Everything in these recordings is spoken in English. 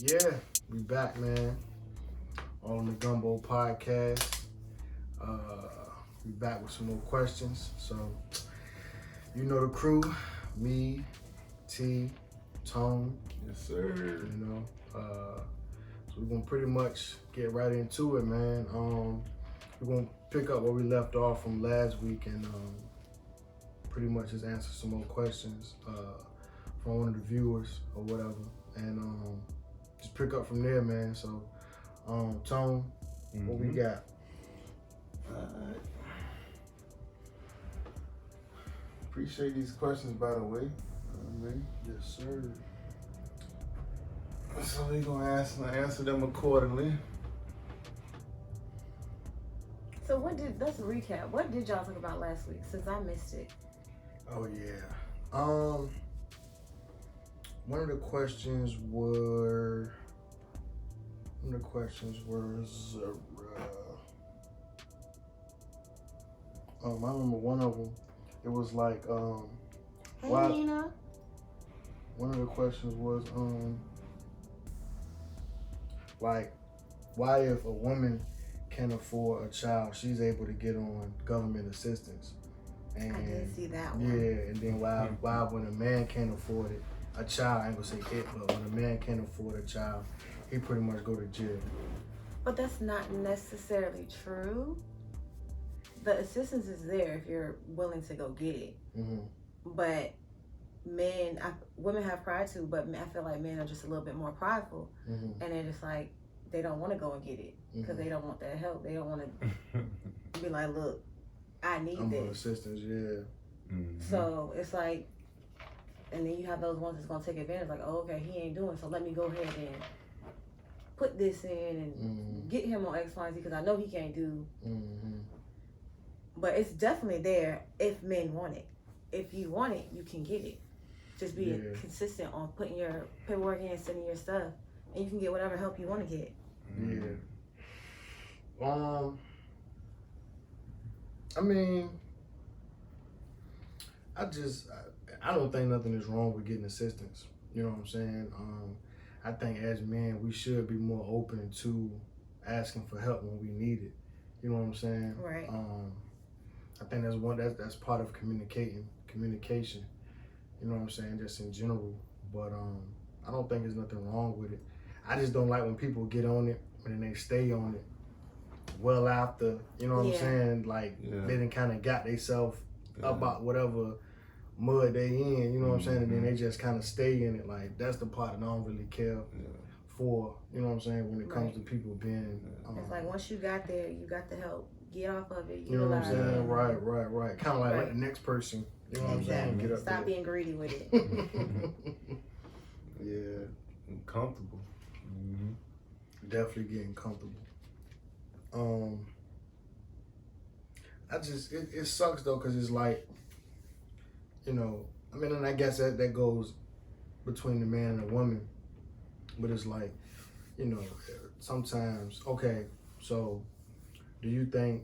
Yeah, we back, man. On the Gumbo Podcast. We back with some more questions. So, you know the crew, me, T, Tone. Yes, sir. You know, so we're gonna pretty much get right into it, man. We're gonna pick up where we left off from last week and pretty much just answer some more questions from one of the viewers or whatever, and just pick up from there, man. So, Tone, what we got? Alright. Appreciate these questions, by the way. Yes, sir. So we gonna answer them accordingly. So let's recap. What did y'all talk about last week since I missed it? Oh yeah. One of the questions was I remember one of them. It was like Hey, why? Nina. One of the questions was like, why if a woman can afford a child, she's able to get on government assistance? And I did see that one. yeah, and then why when a man can't afford it, a child, I ain't gonna say it, but when a man can't afford a child, he pretty much go to jail. But that's not necessarily true. The assistance is there if you're willing to go get it. Mm-hmm. But women have pride too, but I feel like men are just a little bit more prideful. Mm-hmm. And they're just like, they don't want to go and get it because they don't want that help. They don't want to be like, look, I need I'm on this. assistance, yeah. Mm-hmm. So it's like, and then you have those ones that's going to take advantage, like, oh, okay, he ain't doing, so let me go ahead and put this in and get him on X, Y, and Z because I know he can't do. Mm-hmm. But it's definitely there if men want it. If you want it, you can get it. Just be consistent on putting your paperwork in, sending your stuff, and you can get whatever help you want to get. Yeah. I mean, I don't think nothing is wrong with getting assistance. You know what I'm saying? I think as men, we should be more open to asking for help when we need it. You know what I'm saying? Right. I think that's part of communication. You know what I'm saying? Just in general. But I don't think there's nothing wrong with it. I just don't like when people get on it and then they stay on it well after, you know what I'm saying? Like they done kind of got themselves about whatever mud they in, you know what I'm saying? And then they just kind of stay in it. Like, that's the part that I don't really care for, you know what I'm saying, when it comes to people being... it's like once you got there, you got the help. Get off of it. You know what I'm saying? Right. Kind of like let the next person, you know what I'm saying, get up Stop there. being greedy with it. Yeah. And comfortable. Mm-hmm. Definitely getting comfortable. It sucks though, because it's like, you know, I mean, and I guess that goes between the man and the woman, but it's like, you know, sometimes, okay, so do you think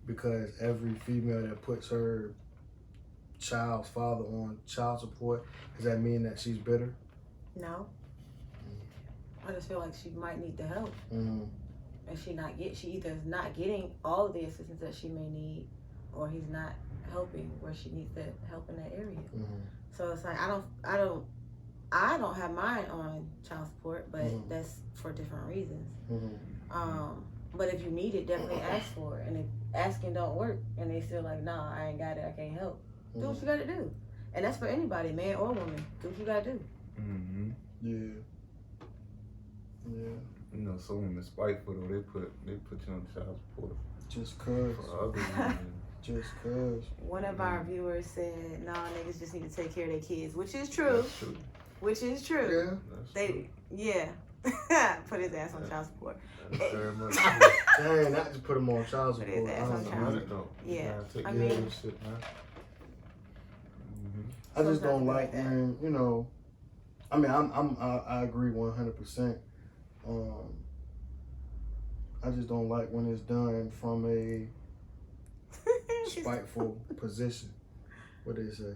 because every female that puts her child's father on child support, does that mean that she's bitter? No. I just feel like she might need the help. Mm-hmm. And she either is not getting all of the assistance that she may need, or he's not helping where she needs the help in that area. Mm-hmm. So it's like I don't have mine on child support, but that's for different reasons. Mm-hmm. But if you need it, definitely ask for it. And if asking don't work and they still like, nah, I ain't got it, I can't help, do what you gotta do. And that's for anybody, man or woman. Do what you gotta do. Mm-hmm. Yeah. You know, some women spiteful though. They put you on child support Just cause. for other women. Just cause. One of our viewers said, nah, niggas just need to take care of their kids, which is true. That's true. Which is true. Yeah. That's true. Put his ass on child support. That's very much Dang, not just put him on child Put support. his ass on true. child Money though. You Yeah. gotta take I care mean- of this shit, man. I just don't Sometimes like that. when, you know, I mean, I agree 100%. I just don't like when it's done from a spiteful position. What they say?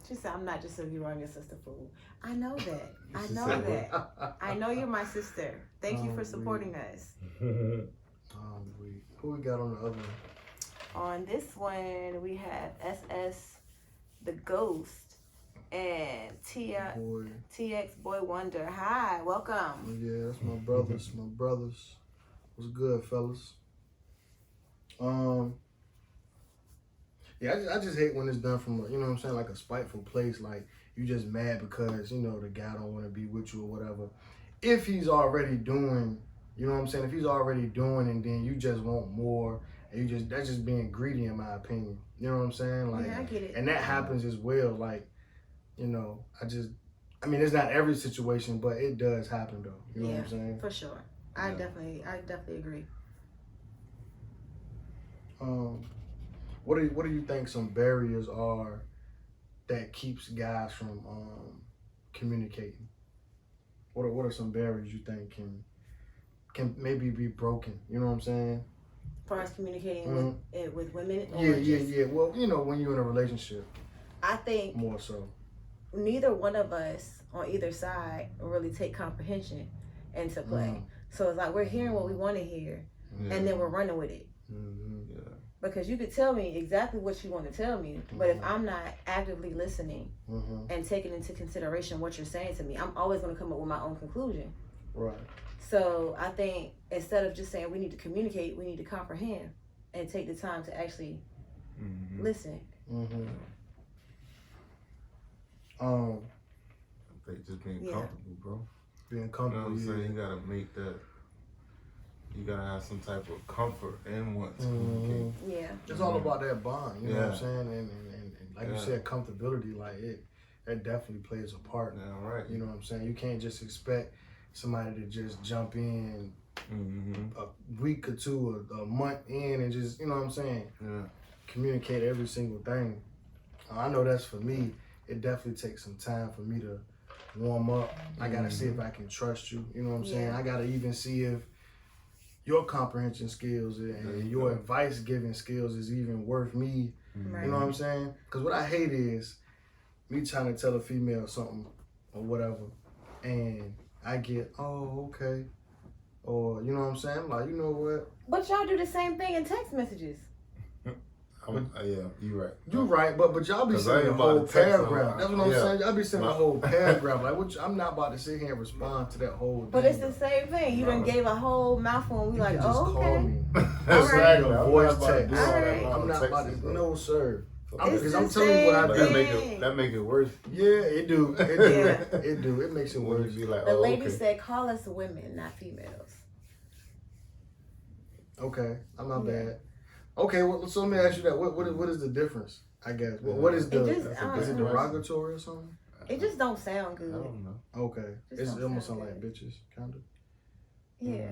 She said, I'm not just a viewer, I'm your sister fool. I know that. I She know said that. I know you're my sister. Thank you for supporting us. Who we got on the other one? On this one, we have SS the Ghost and TX Boy Wonder. Hi, welcome. Yeah, that's my brothers. My brothers. What's good, fellas? Yeah, I just hate when it's done from a, you know what I'm saying, like a spiteful place. Like you just mad because you know the guy don't want to be with you or whatever. If he's already doing, you know what I'm saying. If he's already doing, and then you just want more, and that's just being greedy in my opinion. You know what I'm saying? Like, yeah, I get it. And that happens as well. Like, you know, I mean, it's not every situation, but it does happen though. You know what I'm saying? For sure. I definitely agree. What do you think some barriers are that keeps guys from communicating? What are some barriers you think can maybe be broken? You know what I'm saying? As far as communicating with women? Yeah. Well, you know, when you're in a relationship. I think more so. Neither one of us on either side really take comprehension into play. So it's like we're hearing what we want to hear, and then we're running with it. Yeah. Because you could tell me exactly what you want to tell me, but if I'm not actively listening and taking into consideration what you're saying to me, I'm always going to come up with my own conclusion. Right. So I think instead of just saying we need to communicate, we need to comprehend and take the time to actually listen. They just being comfortable, bro. Being comfortable. You know what I'm saying? You gotta make that. You gotta have some type of comfort and want to communicate. Yeah. It's all about that bond. You know what I'm saying? And like you said, comfortability, like that definitely plays a part. Yeah, right. You know what I'm saying? You can't just expect somebody to just jump in a week or two, a month in, and just, you know what I'm saying? Yeah. Communicate every single thing. I know that's for me. It definitely takes some time for me to warm up. I gotta see if I can trust you. You know what I'm saying? I gotta even see if your comprehension skills and your advice giving skills is even worth me. Right. You know what I'm saying? Because what I hate is me trying to tell a female something or whatever, and I get, oh, okay. Or, you know what I'm saying? I'm like, you know what? But y'all do the same thing in text messages. Yeah, you're right. You're right, but y'all be sending a whole paragraph. That's what I'm saying. Y'all be sending a whole paragraph. Like, I'm not about to sit here and respond to that whole thing. But it's the same thing. You done gave a whole mouthful and we like, just oh, okay. call me. All right. A voice text. Right. I'm not about to, no, sir. Because I'm telling you what I do. That make it worse. Yeah, it do. It do. It makes it worse. Be like, the lady said, call us women, not females. Okay, I'm not bad. Okay, well, so let me ask you that. What is the difference? I guess. What is the? Is it derogatory or something? It just don't sound good. I don't know. Okay, it almost sound like bitches, kind of. Yeah.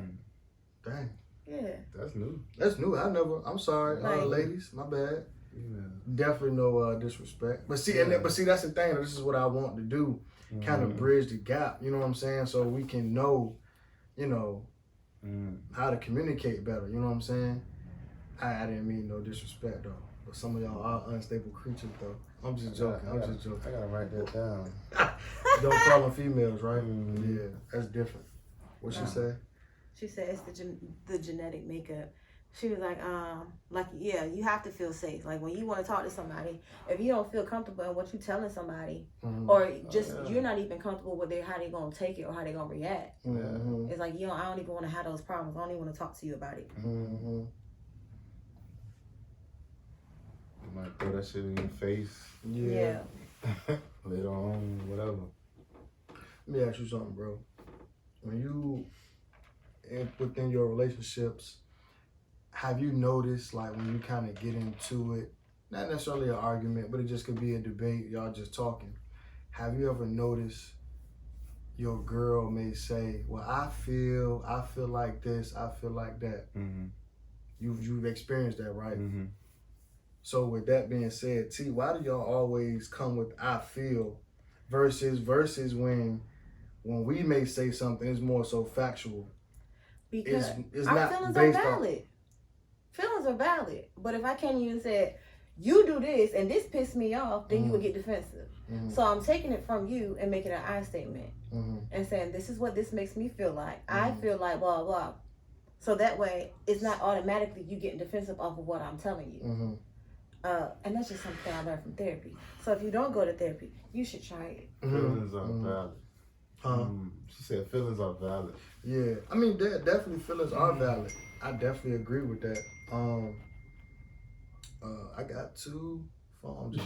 Dang. Yeah. That's new. That's new. I'm sorry, ladies. My bad. Yeah. Definitely no disrespect. But see, that's the thing. This is what I want to do. Kind of bridge the gap. You know what I'm saying? So we can know, you know, how to communicate better. You know what I'm saying? I didn't mean no disrespect though. But some of y'all are unstable creatures though. I'm just joking. I gotta write that down. Don't call them females, right? Yeah, that's different. What she say? She said it's the genetic makeup. She was like, yeah, you have to feel safe. Like when you want to talk to somebody, if you don't feel comfortable in what you're telling somebody, or just you're not even comfortable with how they gonna take it or how they gonna react, it's like I don't even want to have those problems. I don't even want to talk to you about it. You might throw that shit in your face. Yeah. Later on, whatever. Let me ask you something, bro. When you within your relationships, have you noticed, like, when you kind of get into it, not necessarily an argument, but it just could be a debate, y'all just talking. Have you ever noticed your girl may say, well, I feel like this, I feel like that. You've experienced that, right? So with that being said, T, why do y'all always come with I feel versus when we may say something, it's more so factual? Because it's our not feelings based are valid. Feelings are valid. But if I came to you and said, you do this and this pissed me off, then you would Mm-hmm. get defensive. Mm-hmm. So I'm taking it from you and making an I statement Mm-hmm. and saying, this is what this makes me feel like. I Mhm. feel like blah, blah. So that way, it's not automatically you getting defensive off of what I'm telling you. Mm-hmm. And that's just something I learned from therapy. So if you don't go to therapy, you should try it. Feelings are Mhm. valid. She said feelings are valid. Yeah, I mean, definitely feelings are valid. I definitely agree with that. I got 2 phones.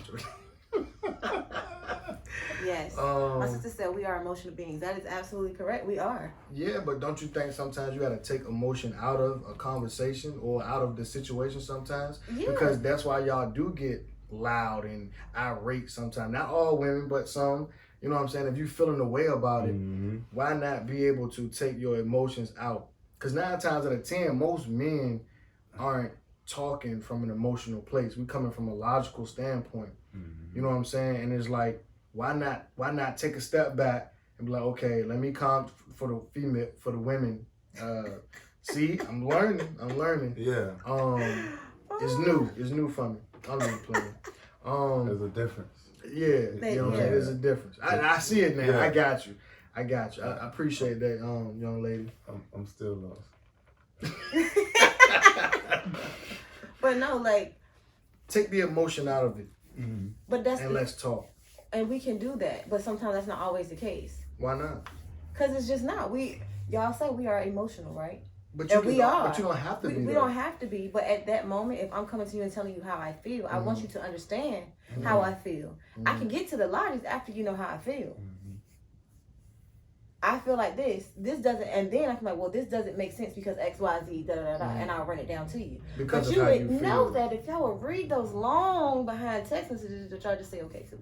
Yes. My sister said we are emotional beings. That is absolutely correct. We are. Yeah, but don't you think sometimes you got to take emotion out of a conversation or out of the situation sometimes? Yeah. Because that's why y'all do get loud and irate sometimes. Not all women, but some. You know what I'm saying? If you feeling a way about it, why not be able to take your emotions out? Because 9 times out of 10, most men aren't talking from an emotional place. We coming from a logical standpoint. You know what I'm saying? And it's like, why not take a step back and be like, okay, let me calm for the women. See, I'm learning. Yeah. It's new for me. I'm just playing. There's a difference. Yeah, you know what I'm saying? There's a difference. I see it now. Yeah. I got you. I appreciate that, young lady. I'm still lost. But no, like, Take the emotion out of it but that's and let's talk. and we can do that. But sometimes that's not always the case. Why not? Cause it's just not. Y'all say we are emotional, right? But And we are. But you don't have to be. We though. don't have to be. But at that moment, if I'm coming to you and telling you how I feel, I want you to understand how I feel. I can get to the logic after you know how I feel. I feel like this doesn't, and then I'm like, well, this doesn't make sense because X, Y, Z, da da da da, and I'll run it down to you. Because but of you how would you know feel. that if y'all would read those long behind text messages to try to say, okay, so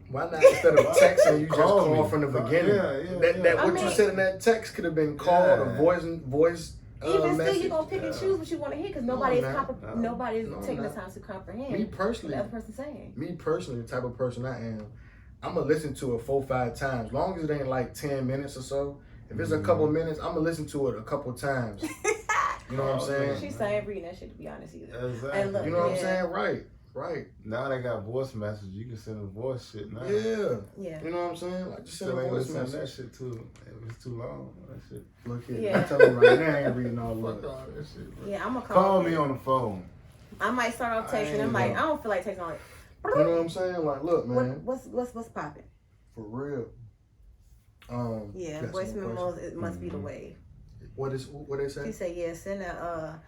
Why not instead of texting, you just Call call me. from the beginning? That I what mean- you said in that text could have been called a voice. even still, Message. you're gonna pick and choose what you want to hear because nobody is No. nobody is No, taking the not. time to comprehend Me what personally, the other person's saying. the type of person I am, I'm gonna listen to it 4-5 times. Long as it ain't like 10 minutes or so. If it's a couple minutes, I'm gonna listen to it a couple times. You know what I'm saying? She's saying reading that shit to be honest either. Exactly. And look, You know what I'm Yeah. saying? Right. Now they got voice messages. You can send a voice shit now. Yeah. Yeah. You know what I'm saying? Like just send Still a ain't voice listening to that message. shit too. If it's too long, that shit. Look here. Yeah. I tell them right now, I ain't reading all Fuck of it. all that shit, bro. Yeah, I'm gonna Call me on the phone. I might start off texting. ain't I know. don't feel like texting on it. You know what I'm saying? Like, look, man, What's popping? for real. Yeah, got voice some more memos. questions? It must be the wave. What they say? She said, yeah, send that.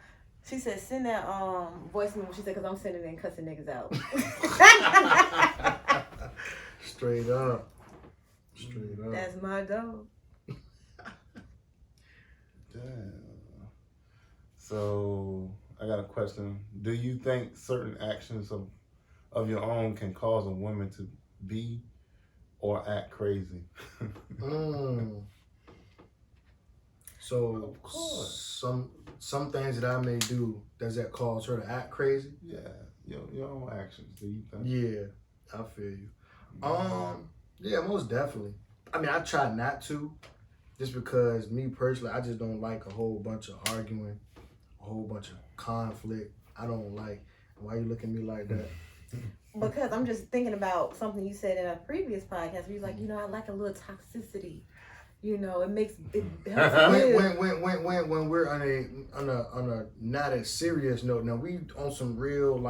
She said, send that voice memo. She said, because I'm sending it and cussing niggas out. Straight up. That's my dog. Damn. So I got a question. Do you think certain actions of your own can cause a woman to be or act crazy? So Of course. some things that I may do, does that cause her to act crazy? Yeah, your own actions. Do you think? Yeah, I feel you. Yeah, most definitely. I mean, I try not to, just because me personally, I just don't like a whole bunch of arguing, a whole bunch of conflict. I don't like. Why you looking at me like that? Because I'm just thinking about something you said in a previous podcast where you was like, I like a little toxicity. It makes it helps me. When we're on a not as serious note, now we on some real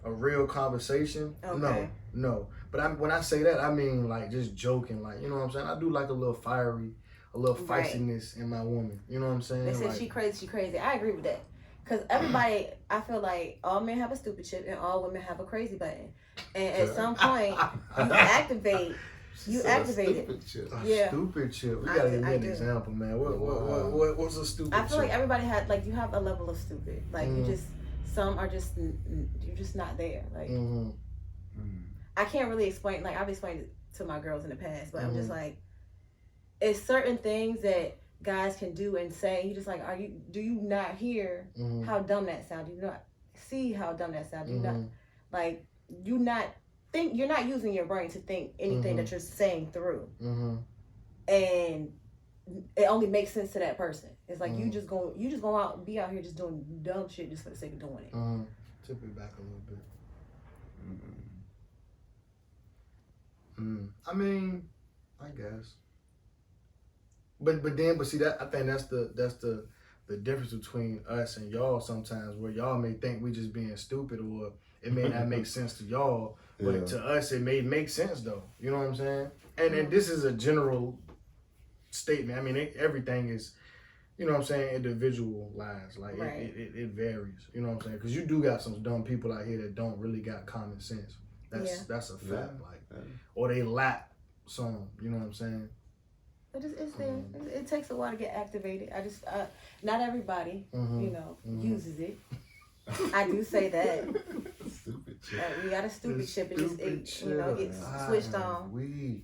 a real conversation. Okay. No. But when I say that, I mean like just joking, like, you know what I'm saying? I do like a little fiery, a little feistiness in my woman. You know what I'm saying? They said like, she crazy. I agree with that. Because everybody, I feel like all men have a stupid chip and all women have a crazy button. And at some point, you activate it. A stupid chip. We gotta give me an example, man. What's a stupid chip? I feel like everybody you have a level of stupid. Like some are just, you're just not there. Like, I can't really explain, like I've explained it to my girls in the past, but I'm just like, it's certain things that guys can do and say. You just like, do you not hear how dumb that sounds? Do you not see how dumb that sounds? Do you not, like, you're not using your brain to think anything that you're saying through. And it only makes sense to that person. It's like you just go out and be out here just doing dumb shit just for the sake of doing it. Tip it back a little bit. I mean, I guess. But see that I think that's the difference between us and y'all sometimes, where y'all may think we just being stupid, or it may not make sense to y'all, but to us it may make sense though. You know what I'm saying? And this is a general statement. I mean, everything is, you know what I'm saying, individualized. Like it varies. You know what I'm saying? Because you do got some dumb people out here that don't really got common sense. That's a fact. Or they lack some. You know what I'm saying? But it's there. It takes a while to get activated. Not everybody, uses it. I do say that. Stupid chip. We got a stupid chip. It just gets switched on.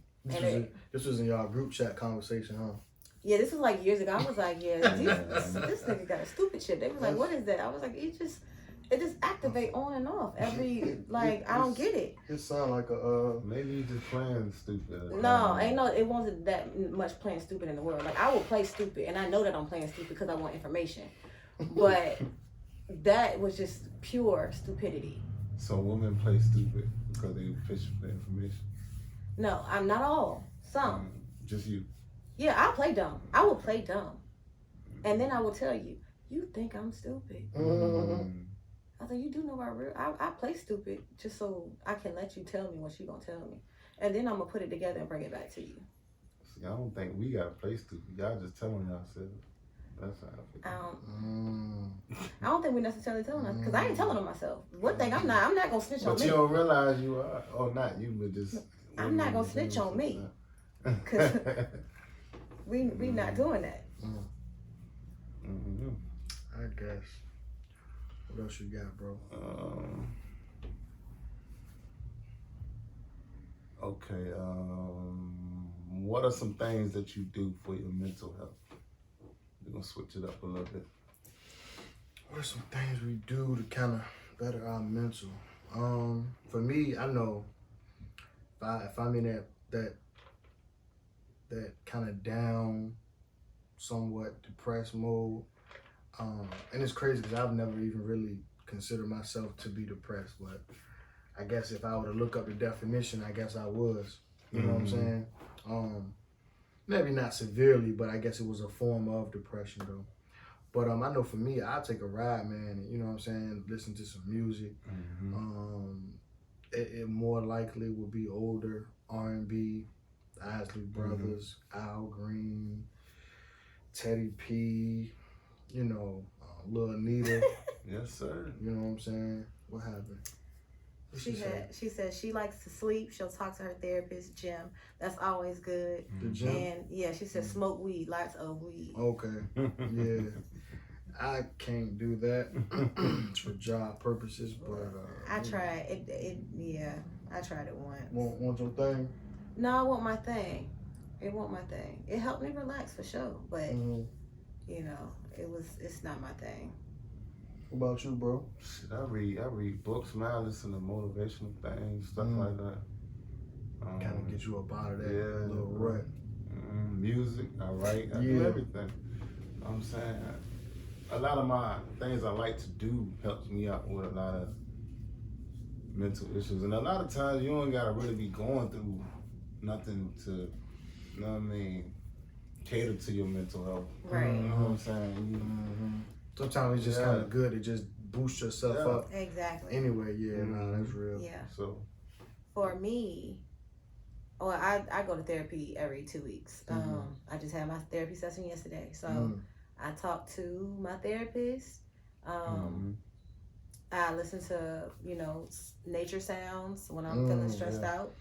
This was in y'all group chat conversation, huh? Yeah, this was like years ago. I was like, this nigga got a stupid chip. They was like, what is that? I was like, it just activate on and off every I don't get it. It sound like a maybe you just playing stupid. No, it wasn't that much playing stupid in the world. Like I will play stupid, and I know that I'm playing stupid because I want information. But that was just pure stupidity. So women play stupid because they fish for information. No, I'm not all. Some. Just you. Yeah, I play dumb. I will play dumb, and then I will tell you, you think I'm stupid. I was like, you do know I play stupid just so I can let you tell me what you gonna tell me. And then I'm gonna put it together and bring it back to you. See, I don't think we gotta play stupid. Y'all just telling yourselves. That's how I feel. I don't think we necessarily telling us, because I ain't telling on myself. One thing I'm not gonna snitch on me. But you don't realize you are, or not you, but just. I'm not gonna snitch on me. Cause we not doing that. I guess. What else you got, bro? Okay. What are some things that you do for your mental health? We're gonna switch it up a little bit. What are some things we do to kind of better our mental? For me, I know if I'm in that kind of down, somewhat depressed mode. And it's crazy because I've never even really considered myself to be depressed, but I guess if I were to look up the definition, I guess I was. You know what I'm saying? Maybe not severely, but I guess it was a form of depression though. But I know for me, I take a ride, man. You know what I'm saying? Listen to some music. It more likely would be older R&B, Isley Brothers, Al Green, Teddy P. You know, Lil Anita. Yes, sir. You know what I'm saying? What happened? She said she likes to sleep. She'll talk to her therapist, Jim. That's always good. The gym? And yeah, she said smoke weed, lots of weed. Okay. Yeah. I can't do that for job purposes, but I tried it. Yeah, I tried it once. Want your thing? No, I want my thing. It wasn't my thing. It helped me relax for sure, but you know, it's not my thing. What about you, bro? Shit, I read books, man. I listen to motivational things, stuff like that. Kind of get you up out of that little rut. Music, I write, I do everything. You know what I'm saying? A lot of my things I like to do helps me out with a lot of mental issues. And a lot of times you don't gotta really be going through nothing to, you know what I mean, cater to your mental health. Right. You know what I'm saying? Sometimes it's just kind of good to just boost yourself up. Exactly. Anyway, that's real. Yeah. So, for me, I go to therapy every 2 weeks. I just had my therapy session yesterday. So I talked to my therapist. I listen to, nature sounds when I'm feeling stressed out.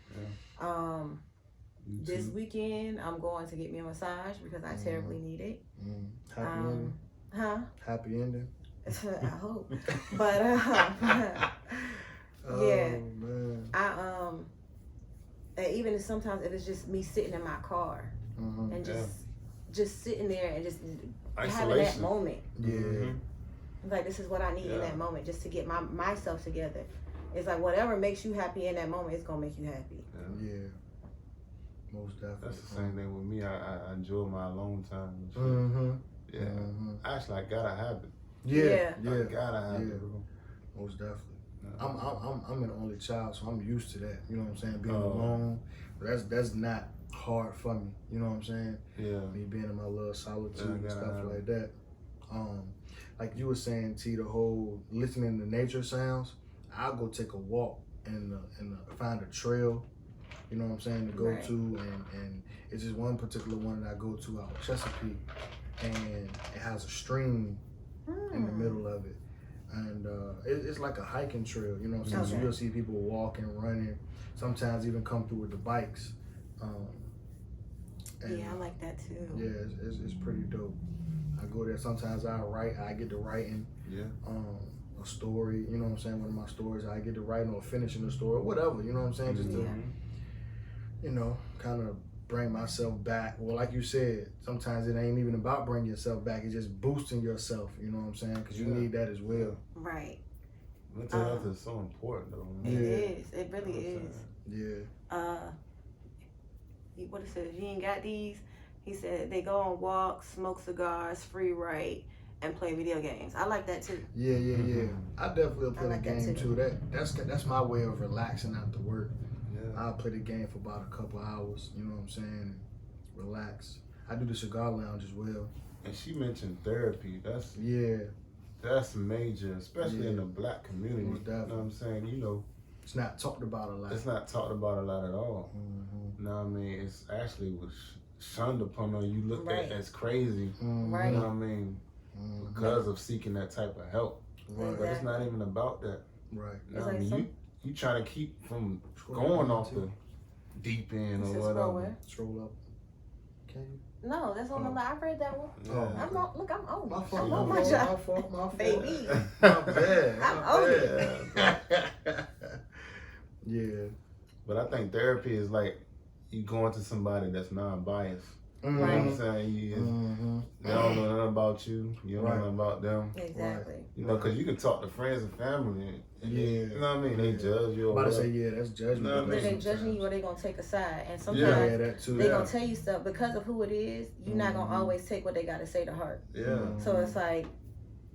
This weekend, I'm going to get me a massage because I terribly need it. Happy ending? Huh? Happy ending? I hope. But, man. And even sometimes if it's just me sitting in my car and just sitting there and just having that moment. Yeah. Like, this is what I need in that moment, just to get myself together. It's like whatever makes you happy in that moment, it's gonna make you happy. Yeah. Most definitely. That's the same thing with me. I enjoy my alone time and shit. Mm-hmm. Yeah. Mm-hmm. Actually, I gotta have it. Yeah. I gotta have it, bro. Most definitely. I'm an only child, so I'm used to that. You know what I'm saying? Being alone, that's not hard for me. You know what I'm saying? Yeah. Me being in my little solitude and stuff like that. Like you were saying, T, the whole listening to nature sounds. I'll go take a walk and find a trail. You know what I'm saying, to go to, and it's just one particular one that I go to out in Chesapeake, and it has a stream in the middle of it, and it's like a hiking trail, you know what I'm saying. So you'll see people walking, running, sometimes even come through with the bikes. Yeah, I like that too. Yeah, it's pretty dope. I go there, sometimes I get to writing a story, you know what I'm saying, one of my stories, I get to writing or finishing the story, whatever, you know what I'm saying, just to, you know, kind of bring myself back. Well, like you said, sometimes it ain't even about bringing yourself back, it's just boosting yourself, you know what I'm saying, because you need that as well. Right. Mental health is so important though, man. It is, it really is. Yeah. What it says, you ain't got these. He said they go on walks, smoke cigars, free write, and play video games. I like that too. Yeah. I definitely play like the game that too. That's my way of relaxing after work. Yeah. I'll play the game for about a couple hours, you know what I'm saying, and relax. I do the cigar lounge as well. And she mentioned therapy. That's major, especially in the Black community. You know what I'm saying? You know, it's not talked about a lot. It's not talked about a lot at all. You know what I mean? It's actually was shunned upon or you looked at as crazy. Right. You know what I mean? Because of seeking that type of help. Right. But it's not even about that. Right. You know what I mean? You trying to keep from going off the deep end or whatever. Scroll up. Can you? No, that's on the line. I read that one. I'm on. Look, I'm on. My fault. I'm on my job. My fault. Baby. My bad. I'm on it. Yeah. But I think therapy is like you going to somebody that's non-biased. You know what I'm saying? They don't know nothing about you. You don't know nothing about them. Exactly. You know, because you can talk to friends and family. And you know what I mean? They judge you. I'm about to say, that's judgment. Either they judging you or they gonna take a side. And sometimes that too. they gonna tell you stuff because of who it is. You're not gonna always take what they gotta say to heart. Yeah. So it's like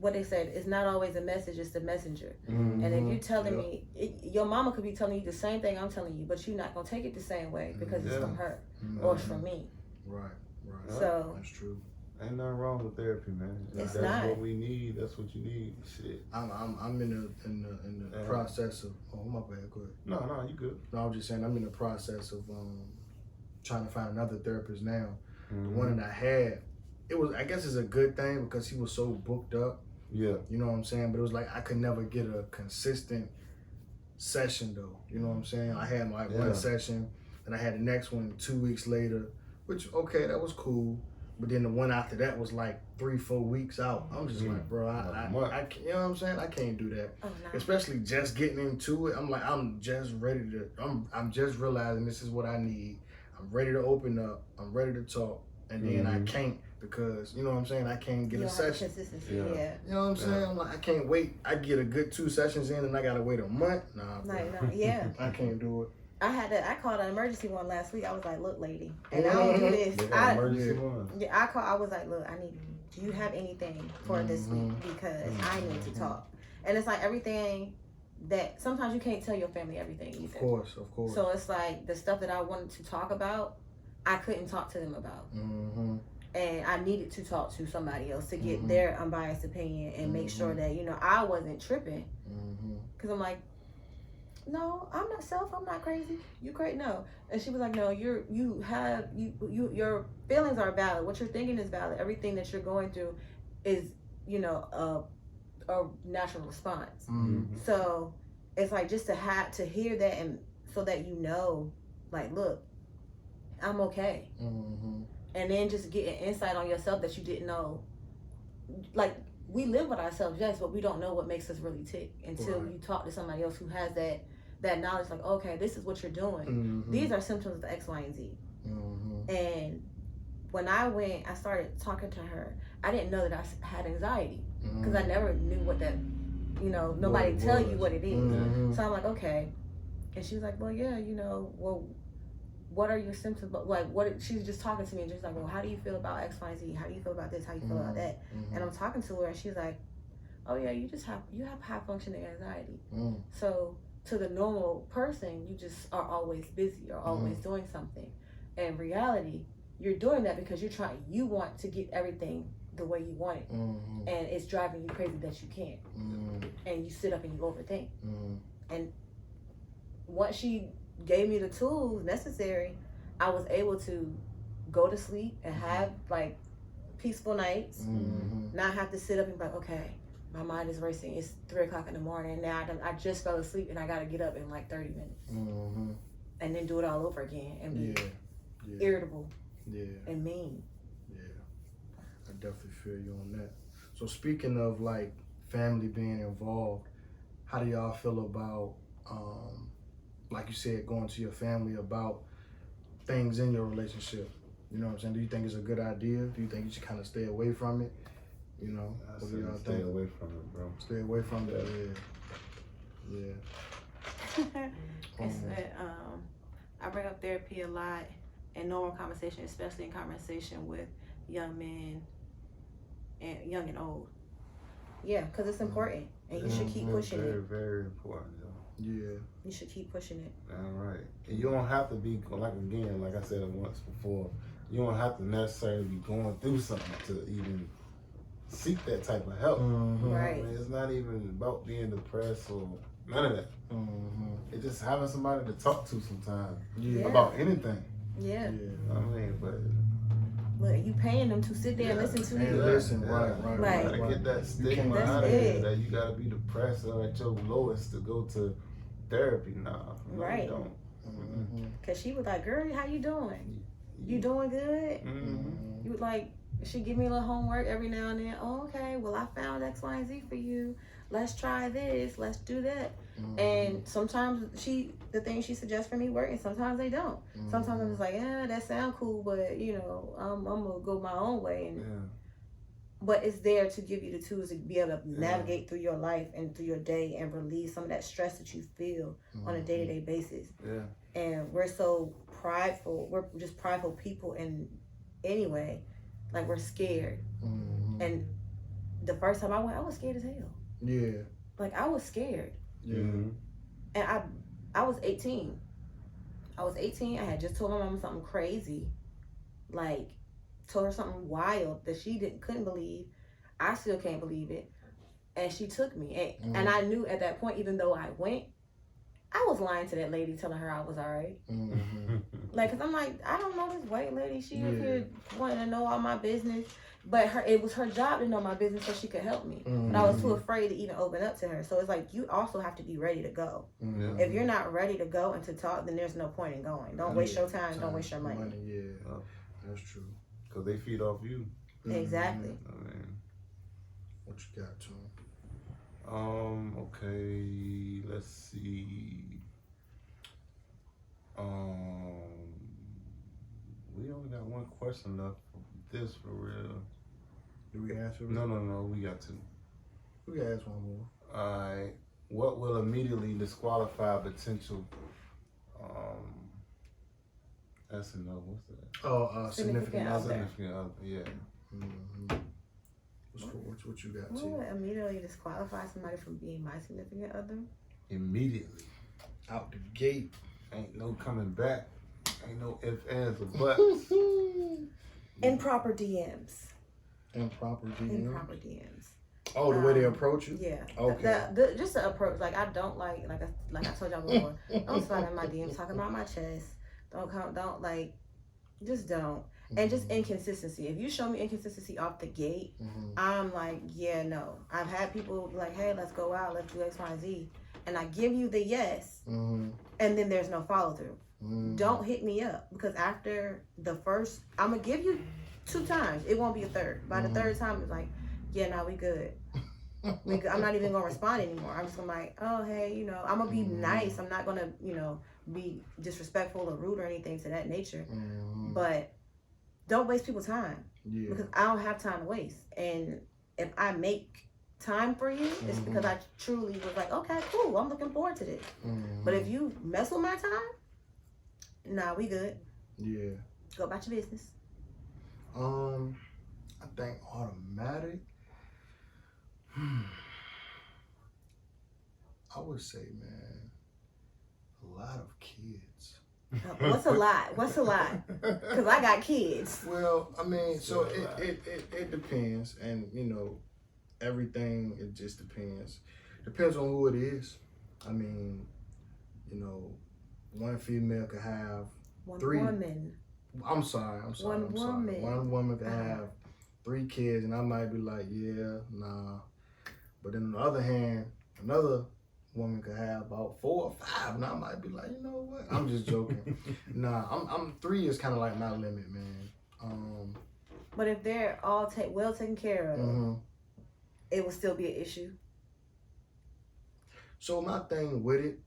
what they said. It's not always a message. It's the messenger. And if you're telling me, your mama could be telling you the same thing I'm telling you, but you're not gonna take it the same way because it's from her or it's from me. Right. So that's true. Ain't nothing wrong with therapy, man. It's that's not. what we need. That's what you need. Shit. I'm in the process of. Oh, my bad. Go ahead. No, you good. No, I'm just saying I'm in the process of trying to find another therapist now. The one that I had, I guess it's a good thing because he was so booked up. Yeah. You know what I'm saying? But it was like I could never get a consistent session though. You know what I'm saying? I had like one session, and I had the next one 2 weeks later, which that was cool. But then the one after that was like 3-4 weeks out. I'm just like, bro, I can't, you know what I'm saying? I can't do that. Oh, no. Especially just getting into it. I'm just ready to. I'm just realizing this is what I need. I'm ready to open up. I'm ready to talk, and then I can't because you know what I'm saying. I can't get a session. Consistency, You know what I'm saying? I'm like, I can't wait. I get a good 2 sessions in, and I gotta wait a month. Nah, bro. I can't do it. I called an emergency one last week. I was like, look, lady, and I don't do this. I was like, look, do you have anything for this week? Because I need to talk. And it's like everything that sometimes you can't tell your family everything either. Of course. So it's like the stuff that I wanted to talk about, I couldn't talk to them about. And I needed to talk to somebody else to get their unbiased opinion and make sure that, I wasn't tripping. Because I'm like, no, I'm not crazy. You crazy? No. And she was like, no, your feelings are valid. What you're thinking is valid. Everything that you're going through is, a natural response. So it's like just to hear that and so that like, look, I'm okay. And then just get an insight on yourself that you didn't know. Like, we live with ourselves, yes, but we don't know what makes us really tick until you talk to somebody else who has that knowledge, like, okay, this is what you're doing. These are symptoms of X, Y, and Z. And when I started talking to her, I didn't know that I had anxiety because I never knew what that, nobody tell you what it is. So I'm like, okay. And she was like, well, yeah, what are your symptoms? But like, she's just talking to me and just like, well, how do you feel about X, Y, and Z? How do you feel about this? How do you feel about that? And I'm talking to her and she's like, oh yeah, you have high functioning anxiety. So to the normal person, you just are always busy or always doing something. In reality, you're doing that because you want to get everything the way you want it. And it's driving you crazy that you can't. And you sit up and you overthink. And once she gave me the tools necessary, I was able to go to sleep and have like peaceful nights. Not have to sit up and be like, okay, my mind is racing. It's 3:00 in the morning. And now I just fell asleep and I got to get up in like 30 minutes. And then do it all over again and be irritable and mean. I definitely feel you on that. So speaking of like family being involved, how do y'all feel about, like you said, going to your family about things in your relationship? You know what I'm saying? Do you think it's a good idea? Do you think you should kind of stay away from it? You know, what do y'all think? Stay away from it, bro. Stay away from it. I bring up therapy a lot in normal conversation, especially in conversation with young men and young and old. Yeah, because it's important, and you should keep pushing it. Very, very important, yo. Yeah. You should keep pushing it. All right. And you don't have to be, like I said it once before, you don't have to necessarily be going through something to even seek that type of help. Right. I mean, it's not even about being depressed or none of that. It's just having somebody to talk to sometimes about anything. Yeah. I mean, but look, you paying them to sit there and listen to you. Listen, right. You gotta get that stigma out of it that you gotta be depressed or at your lowest to go to therapy now. No, right. You don't. Cause she was like, girl, how you doing? You doing good? You would like, she give me a little homework every now and then. Oh, okay, well I found X, Y, and Z for you. Let's try this, let's do that. And sometimes the things she suggests for me work, and sometimes they don't. Sometimes I'm just like, yeah, that sound cool, but you know, I'm gonna go my own way. And but it's there to give you the tools to be able to navigate through your life and through your day and release some of that stress that you feel on a day-to-day basis. And we're so prideful. We're just prideful people in anyway. Like we're scared. And the first time I went, I was scared as hell. Yeah. Like I was scared. And I was 18. I had just told my mom something crazy. Like told her something wild that she couldn't believe. I still can't believe it. And she took me. And I knew at that point, even though I went, I was lying to that lady telling her I was all right. Like, cause I'm like, I don't know this white lady. She up here wanting to know all my business. But it was her job to know my business so she could help me. But I was too afraid to even open up to her. So it's like, you also have to be ready to go. If you're not ready to go and to talk, then there's no point in going. Don't waste your time. Don't waste your money. That's true. Because they feed off you. Exactly. I mean, what you got, Tom? Okay, let's see. We only got one question left for this for real. Do we answer it? No, we got two. We can ask one more. Alright. What will immediately disqualify potential SNO? What's that? Oh, significant other. Significant other, yeah. What you got, What would immediately disqualify somebody from being my significant other? Immediately. Out the gate. Ain't no coming back. Ain't no ifs, ands, or buts. Improper DMs. Improper DMs. Oh, the way they approach you? Yeah. Okay. Just the approach. Like, I don't like I told y'all before, don't slide in my DMs talking about my chest. Just don't. And just inconsistency. If you show me inconsistency off the gate, I'm like, yeah, no. I've had people be like, hey, let's go out, let's do X, Y, and Z. And I give you the yes, and then there's no follow through. Don't hit me up, because after the first, I'm going to give you 2 times. It won't be a third. By the third time, it's like, yeah, no, we good. I'm not even going to respond anymore. I'm just going to like, oh, hey, you know, I'm going to be nice. I'm not going to, you know, be disrespectful or rude or anything to that nature. But don't waste people's time, because I don't have time to waste. And if I make time for you, it's because I truly was like, okay, cool, I'm looking forward to this. But if you mess with my time, Nah, we good. Yeah. Go about your business. I think automatic. I would say, man, a lot of kids. What's a lot? What's a lot? Because I got kids. Well, I mean, so it depends, and you know, everything. It just depends. Depends on who it is. I mean, you know, one female could have three. Woman. I'm sorry. One woman. One woman could have 3 kids, and I might be like, yeah, nah. But then on the other hand, another woman could have about 4 or 5, and I might be like, you know what? I'm just joking. Nah, I'm 3 is kind of like my limit, man. But if they're all well taken care of, it will still be an issue. So my thing with it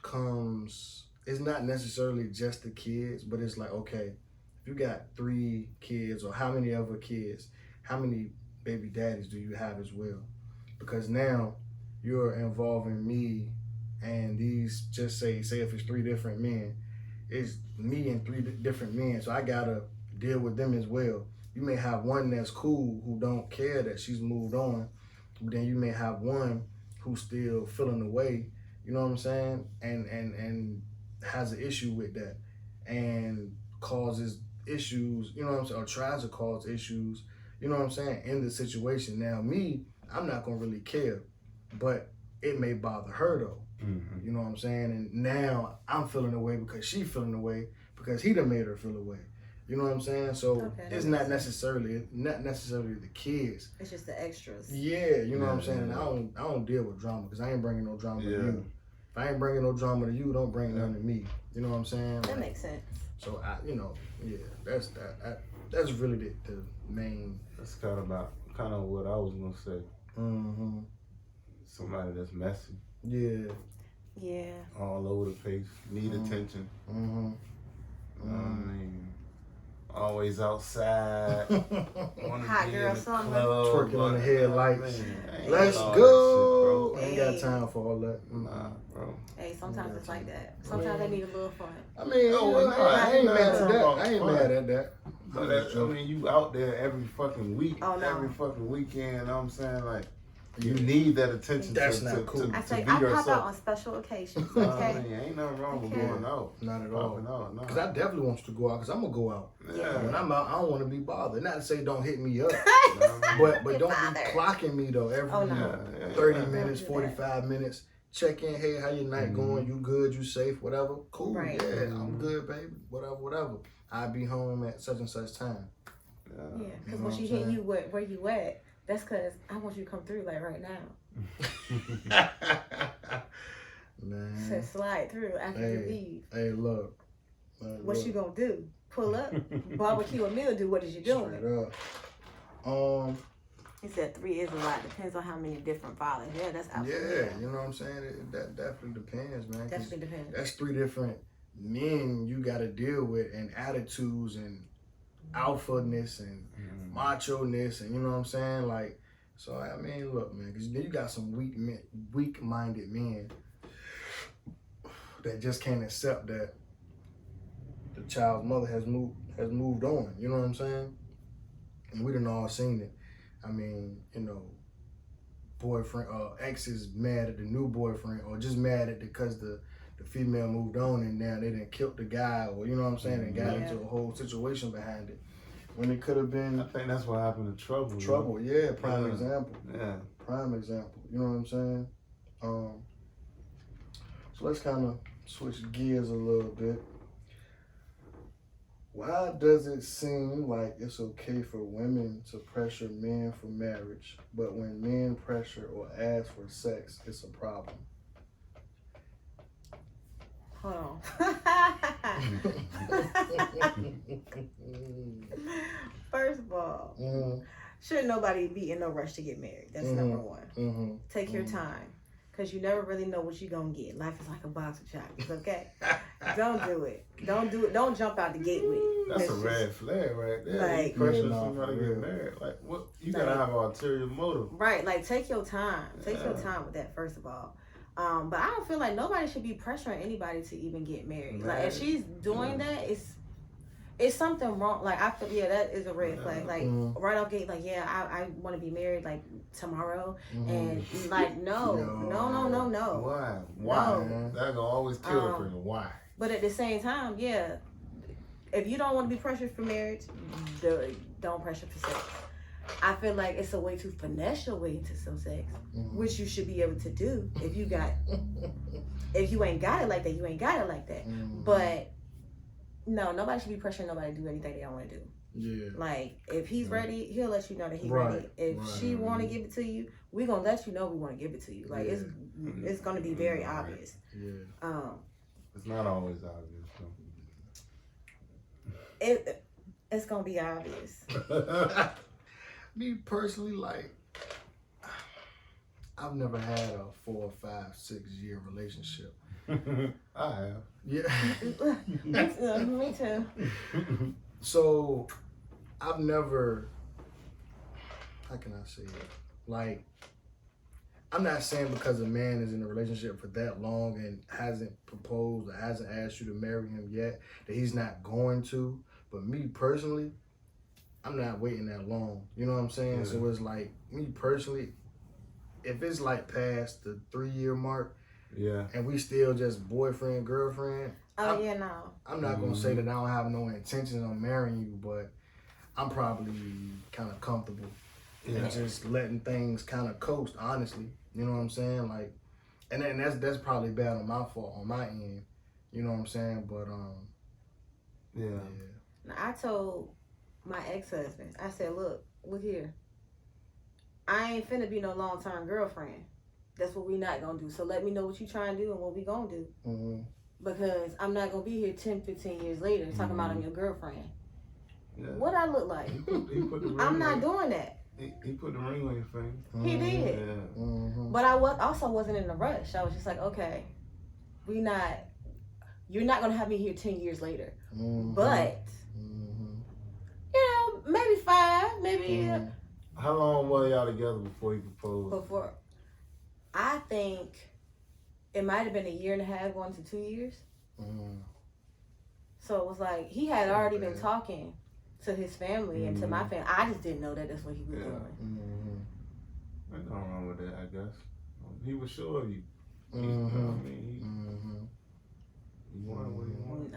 comes, it's not necessarily just the kids, but it's like, okay, if you got 3 kids or how many other kids, how many baby daddies do you have as well? Because now you're involving me and these, just say if it's 3 different men, it's me and 3 different men. So I gotta deal with them as well. You may have one that's cool who don't care that she's moved on, but then you may have one who's still feeling the way, you know what I'm saying? And has an issue with that and causes issues, you know what I'm saying, or tries to cause issues, you know what I'm saying, in the situation. Now me, I'm not gonna really care, but it may bother her though. You know what I'm saying? And now I'm feeling away because she feeling away because he done made her feel away. You know what I'm saying? So it's not necessarily the kids. It's just the extras. Yeah, you know what I'm saying? And I don't deal with drama because I ain't bringing no drama to you. If I ain't bringing no drama to you, don't bring none to me. You know what I'm saying? That makes sense. So that's that. That's really the main. That's kind of what I was gonna say. Somebody that's messy. Yeah. Yeah. All over the place. Need attention. You know what I mean? Always outside. Hot girl summer. Twerking on the headlights. Let's go. Ain't got time for all that. Nah, bro. Hey, sometimes it's like that. Sometimes they need a little fun. I mean, I ain't mad at that. I ain't mad at that. But I mean, you out there every fucking week, every fucking weekend. You know what I'm saying? Like, you need that attention. That's not cool. I say I pop out on special occasions. Okay. Ain't nothing wrong with going out. Not at all. No. Because I definitely want you to go out. Because I'm gonna go out. Yeah. When I'm out, I don't want to be bothered. Not to say don't hit me up, but don't be clocking me though every 30 minutes, 45 minutes. Check in. Hey, how your night going? You good? You safe? Whatever. Cool. Right. Yeah, I'm good, baby. Whatever. I'll be home at such and such time. Yeah. Because when she hit you, where you at? That's because I want you to come through like right now. Man. So slide through after you leave. Hey, look. What you gonna do? Pull up? Barbecue a meal? Do what is you doing? Straight up. He said 3 is a lot. Depends on how many different fathers. Yeah, that's absolutely. Yeah, you know what I'm saying? That definitely depends, man. Definitely depends. That's 3 different men you got to deal with, and attitudes and alpha-ness and macho-ness, and you know what I'm saying? Like, so I mean, look, man, because you got some weak-minded men that just can't accept that the child's mother has moved on. You know what I'm saying? And we done all seen it. I mean, you know, boyfriend ex is mad at the new boyfriend, or just mad at because the female moved on and now they done killed the guy, or you know what I'm saying, and got into a whole situation behind it. When it could have been, I think that's what happened to Trouble. Trouble, yeah, prime example. Yeah. Prime example. You know what I'm saying? So let's kind of switch gears a little bit. Why does it seem like it's okay for women to pressure men for marriage, but when men pressure or ask for sex, it's a problem? Hold on. First of all, should nobody be in no rush to get married? That's number one. Take your time, because you never really know what you're going to get. Life is like a box of chocolates, okay? Don't do it. Don't do it. Don't jump out the gate with it. That's a red flag right there. Like, pressure somebody to get married. Like, what? You got to have an ulterior motive. Right. Like, take your time. Take your time with that, first of all. But I don't feel like nobody should be pressuring anybody to even get married. Man. Like if she's doing that, it's something wrong. Like I feel that is a red flag. Like right off gate, like I want to be married like tomorrow, and like no. Why? No. That gonna always kill a person. Why? But at the same time, if you don't want to be pressured for marriage, don't pressure for sex. I feel like it's a way to finesse your way into some sex, which you should be able to do if you ain't got it like that, you ain't got it like that. But no, nobody should be pressuring nobody to do anything they don't want to do. Yeah. Like if he's ready, he'll let you know that he's ready. If she want to give it to you, we gonna let you know we want to give it to you. Like it's gonna be very obvious. Yeah. It's not always obvious. It's gonna be obvious. Me personally, like, I've never had a 4, 5, 6 year relationship. I have. Yeah. Me too. So, I've never, how can I say it? Like, I'm not saying because a man is in a relationship for that long and hasn't proposed or hasn't asked you to marry him yet, that he's not going to. But me personally, I'm not waiting that long. You know what I'm saying? Yeah. So it's like, me personally, if it's like past the 3-year mark, and we still just boyfriend, girlfriend. I'm not gonna say that I don't have no intentions on marrying you, but I'm probably kind of comfortable and just letting things kind of coast, honestly. You know what I'm saying? Like, and then that's probably bad on my fault, on my end. You know what I'm saying? But Now, I told my ex-husband, I said, look here. I ain't finna be no long-term girlfriend. That's what we not gonna do. So let me know what you trying to do and what we gonna do. Because I'm not gonna be here 10, 15 years later talking about I'm your girlfriend. Yeah. What I look like? He put the ring I'm not doing that. He put the ring on your finger. He did. Yeah. But I also wasn't in a rush. I was just like, okay, you're not gonna have me here 10 years later. But you know, maybe 5, maybe. How long were y'all together before you proposed? I think it might have been 1.5 years, going to 2 years. So it was like he had already been talking to his family and to my family. I just didn't know that that's what he was doing. Ain't nothing wrong with that, I guess. He was sure of you. He wanted what he wanted.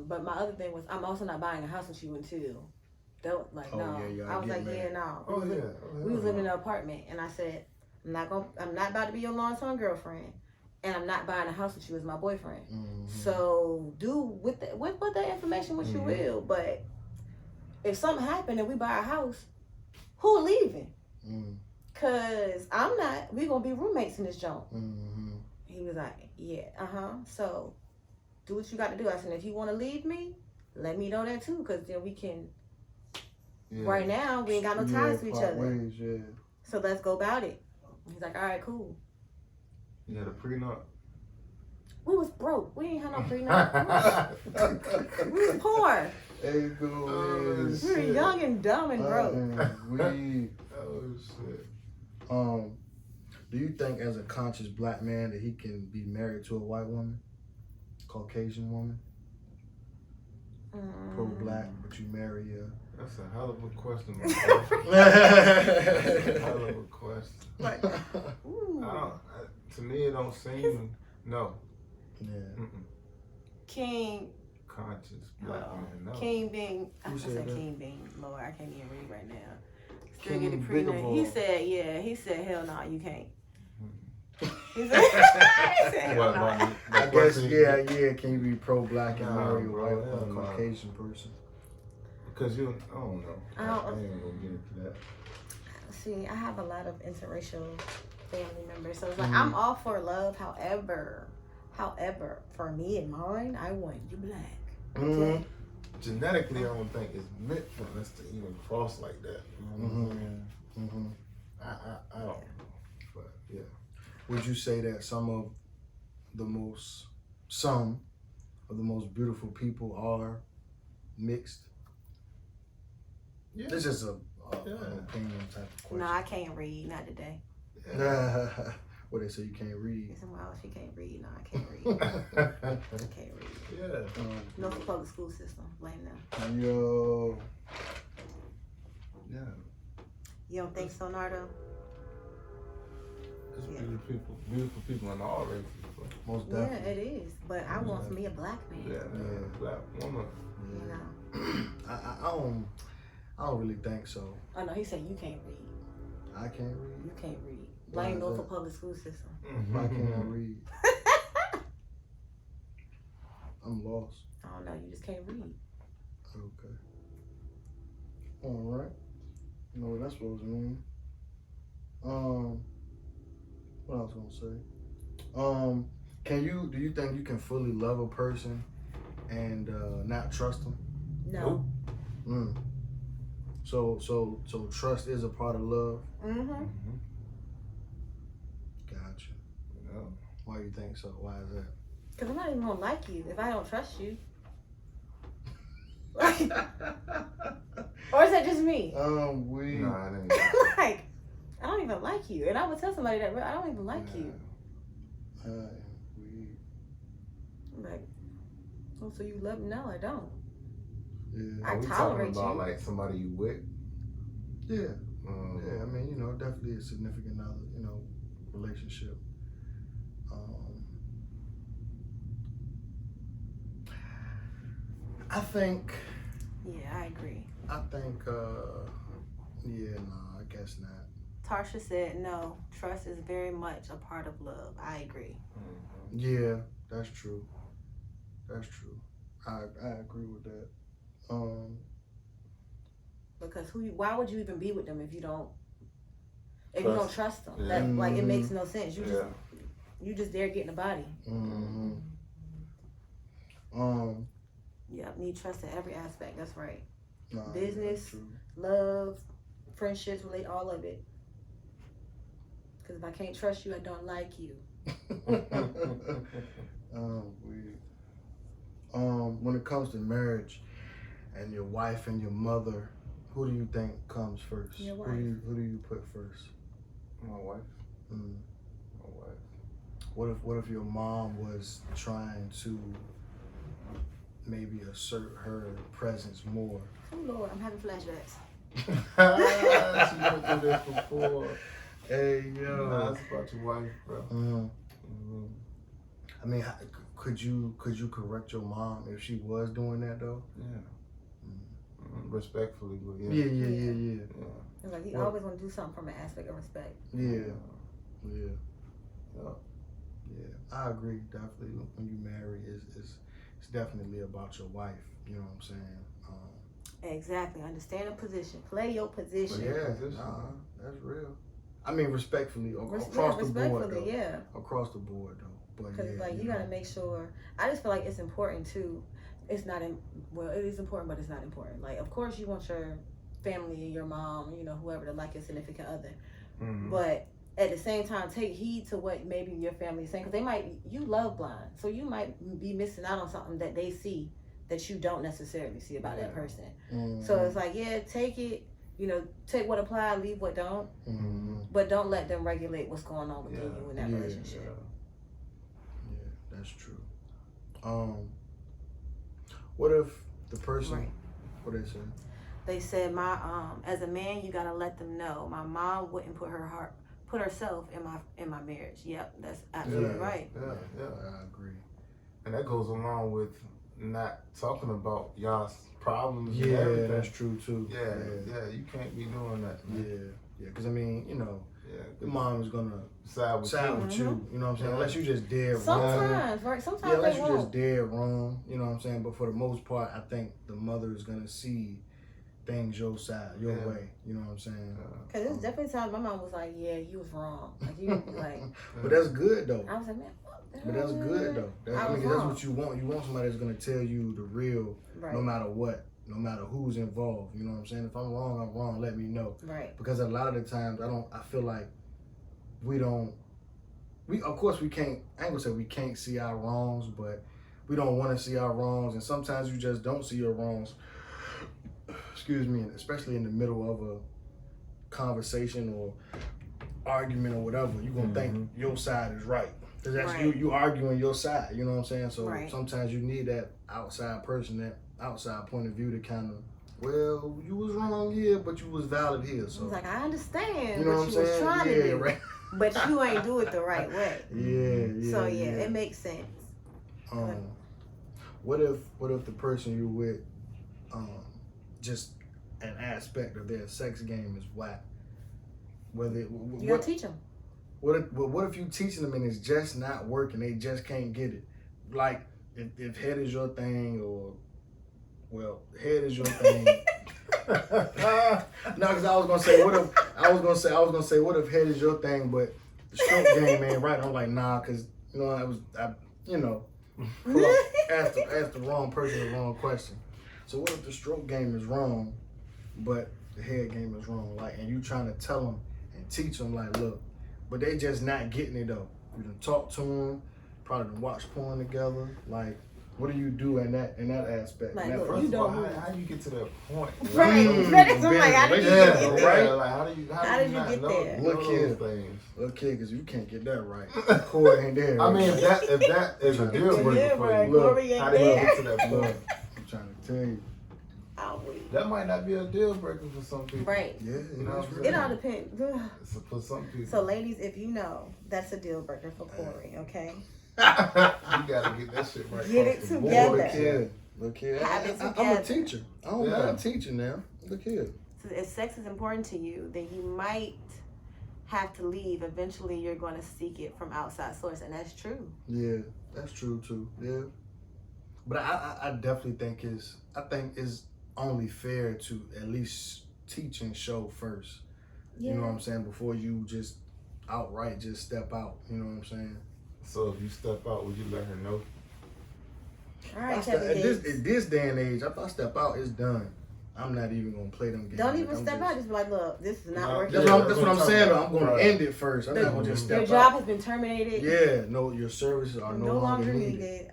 But my other thing was, I'm also not buying a house with you until. No. I was like, no. We was living in an apartment, and I said, I'm not about to be your long-term girlfriend, and I'm not buying a house with you as my boyfriend. So do with that information what you will. But if something happened and we buy a house, who leaving? Cause I'm not. We gonna be roommates in this joint. He was like, So do what you got to do. I said, if you want to leave me, let me know that too, cause then we can. Right now, we ain't got no ties to each other. Ways, So let's go about it. He's like, all right, cool. You had a prenup? We was broke. We ain't had no prenup. We was poor. There you go. We were young and dumb and broke. Oh, shit. Do you think as a conscious black man that he can be married to a white woman? Caucasian woman? Pro-black, but you marry her? That's a hell of a question, my friend. That's a hell of a question. Like, to me, it don't seem, no. Yeah. King. Conscious black man, no. King being, I said King being, Lord, I can't even read right now. Still get it prenup. He said, hell no, you can't. He said, hell no. I guess, can you be pro-black and marry a white Caucasian person? Because I don't know. I ain't gonna get into that. See, I have a lot of interracial family members, so it's like I'm all for love. However, for me and mine, I want you black. Okay? Genetically, I don't think it's meant for us to even cross like that. I don't know. But yeah. Would you say that some of the most beautiful people are mixed? Yeah. This is an opinion type of question. No, I can't read, not today. What they say you can't read. He said, well, she can't read. No, I can't read. I can't read. Yeah. Norfolk Public School System. Blame them. Yo. Yeah. You don't think so, Nardo? It's beautiful people in all races. Bro. Most definitely. Yeah, it is. But I want me a black man. Yeah. Black woman. You know. I don't really think so. Oh no, he said you can't read. I can't read. You can't read. Why Blame is Norfolk that? Public School System. Why can't I read? I'm lost. I don't know. You just can't read. Okay. All right. You know what that's supposed to mean. What I was gonna say. Do you think you can fully love a person and not trust them? No. So trust is a part of love. Mm-hmm. Gotcha. Yeah. Why you think so? Why is that? Because I'm not even gonna like you if I don't trust you. Or is that just me? Nah, it ain't. Like, I don't even like you, and I would tell somebody that, but I don't even like you. I'm like, oh, so you love me? No, I don't. Yeah. I Are we tolerate talking about you. like somebody you with? Yeah. Yeah. I mean, definitely a significant other, relationship. I think. Yeah, I agree. I guess not. Tarsha said, no, trust is very much a part of love. I agree. Yeah, that's true. That's true. I agree with that. Because why would you even be with them if you don't trust them? Yeah. That, it makes no sense. Yeah. You just there getting a body. Mm-hmm. Yeah, need trust in every aspect. That's right. Nah, Business, that's true. love, friendships, all of it. Because if I can't trust you, I don't like you. When it comes to marriage and your wife and your mother, who do you think comes first? Your wife. Who do you put first? My wife. Mm. My wife. What if your mom was trying to maybe assert her presence more? Oh Lord, I'm having flashbacks. She went through this before. Hey, yo. Nah, it's about your wife, bro. I mean, could you correct your mom if she was doing that though? Yeah. Respectfully, but yeah. Yeah. It's like you always want to do something from an aspect of respect. Yeah. I agree. Definitely, when you marry, it's definitely about your wife. You know what I'm saying? Exactly. Understand the position. Play your position. That's real. I mean, respectfully, across the board, though. Yeah. Across the board, though. But because you gotta make sure. I just feel like it's important too. It's not it is important, but it's not important. Like, of course, you want your family, your mom, whoever to like your significant other, but at the same time, take heed to what maybe your family is saying, because you love blind, so you might be missing out on something that they see that you don't necessarily see about that person. So it's like, take it. Take what apply, leave what don't. But don't let them regulate what's going on within you in that relationship. Yeah, that's true. What if the person? Right. What they say? They said, as a man, you gotta let them know. My mom wouldn't put herself in my marriage. Yep, that's absolutely right. Yeah, I agree. And that goes along with not talking about y'all's problems. Yeah, and everything. that's true too. Yeah, you can't be doing that, man. Yeah, because I mean, the mom is gonna side with you. You know what I'm saying? Unless you just dead wrong. Sometimes, right? Sometimes unless they you won't. just dead wrong. You know what I'm saying? But for the most part, I think the mother is gonna see things your side, your way. You know what I'm saying? Because there's definitely times my mom was like, "Yeah, you was wrong." Like you like. But that's good though. I was like, man. But that's good though. That's what you want. You want somebody that's gonna tell you the real, no matter what, no matter who's involved. You know what I'm saying? If I'm wrong, I'm wrong. Let me know. Right. Because a lot of the times, I feel like of course we can't. I ain't gonna say we can't see our wrongs, but we don't want to see our wrongs, and sometimes you just don't see your wrongs. Excuse me, and especially in the middle of a conversation or argument or whatever, you're gonna think your side is right. Cause that's Right. you arguing your side, you know what I'm saying? So Right. sometimes you need that outside person, that outside point of view to kind of, well, you was wrong here, but you was valid here. So It's like, I understand you know what what you I'm was saying? trying Yeah, to do, right. but you ain't do it the right way. Yeah. So it makes sense. What if the person you're with, just an aspect of their sex game is whack? Whether You gotta teach them. What if you teaching them and it's just not working? They just can't get it. Like if head is your thing, or head is your thing. No, because I was gonna say what if head is your thing, but the stroke game ain't right. I'm like, nah, because I asked the wrong person the wrong question. So what if the stroke game is wrong, but the head game is wrong? Like, and you trying to tell them and teach them, like, look, but they just not getting it though. You done talk to them, probably done watch porn together. Like, what do you do in that aspect? Like, in that look, first First you of all, don't how do you get to that point? Right. I'm like, how did you Yeah, get right. there? Like, how did you not get know there? Look here. Things. Okay, because you can't get that right. Cord ain't there. I mean, if that is a deal Yeah, breaker for bro, you, Corey how ain't did you there. get to that Look, point? I'm trying to tell you. That might not be a deal breaker for some people. Right. Yeah, You know what I'm real. It all depends. So for some people, So, ladies, if you know, that's a deal breaker for Corey, okay? you gotta get that shit right. Get across it the board. together. Look here. Have it I'm a together. teacher. I don't Yeah. got a teacher now. Look here. So if sex is important to you, then you might have to leave. Eventually, you're going to seek it from outside source, and that's true. Yeah, that's true too. Yeah, but I definitely think it's only fair to at least teach and show first. Yeah. You know what I'm saying? Before you just outright just step out. You know what I'm saying? So if you step out, would you let her know? All right, At Kevin Gates. this day and age, if I step out, it's done. I'm not even gonna play them games. Don't Like, even I'm step just- out. Just be like, look, this is not No, working. That's Yeah, what that's I'm what I'm saying. Though. I'm talking gonna about. end it first. I'm not gonna just Your step job out. has been terminated. Yeah, no, your services are no longer needed.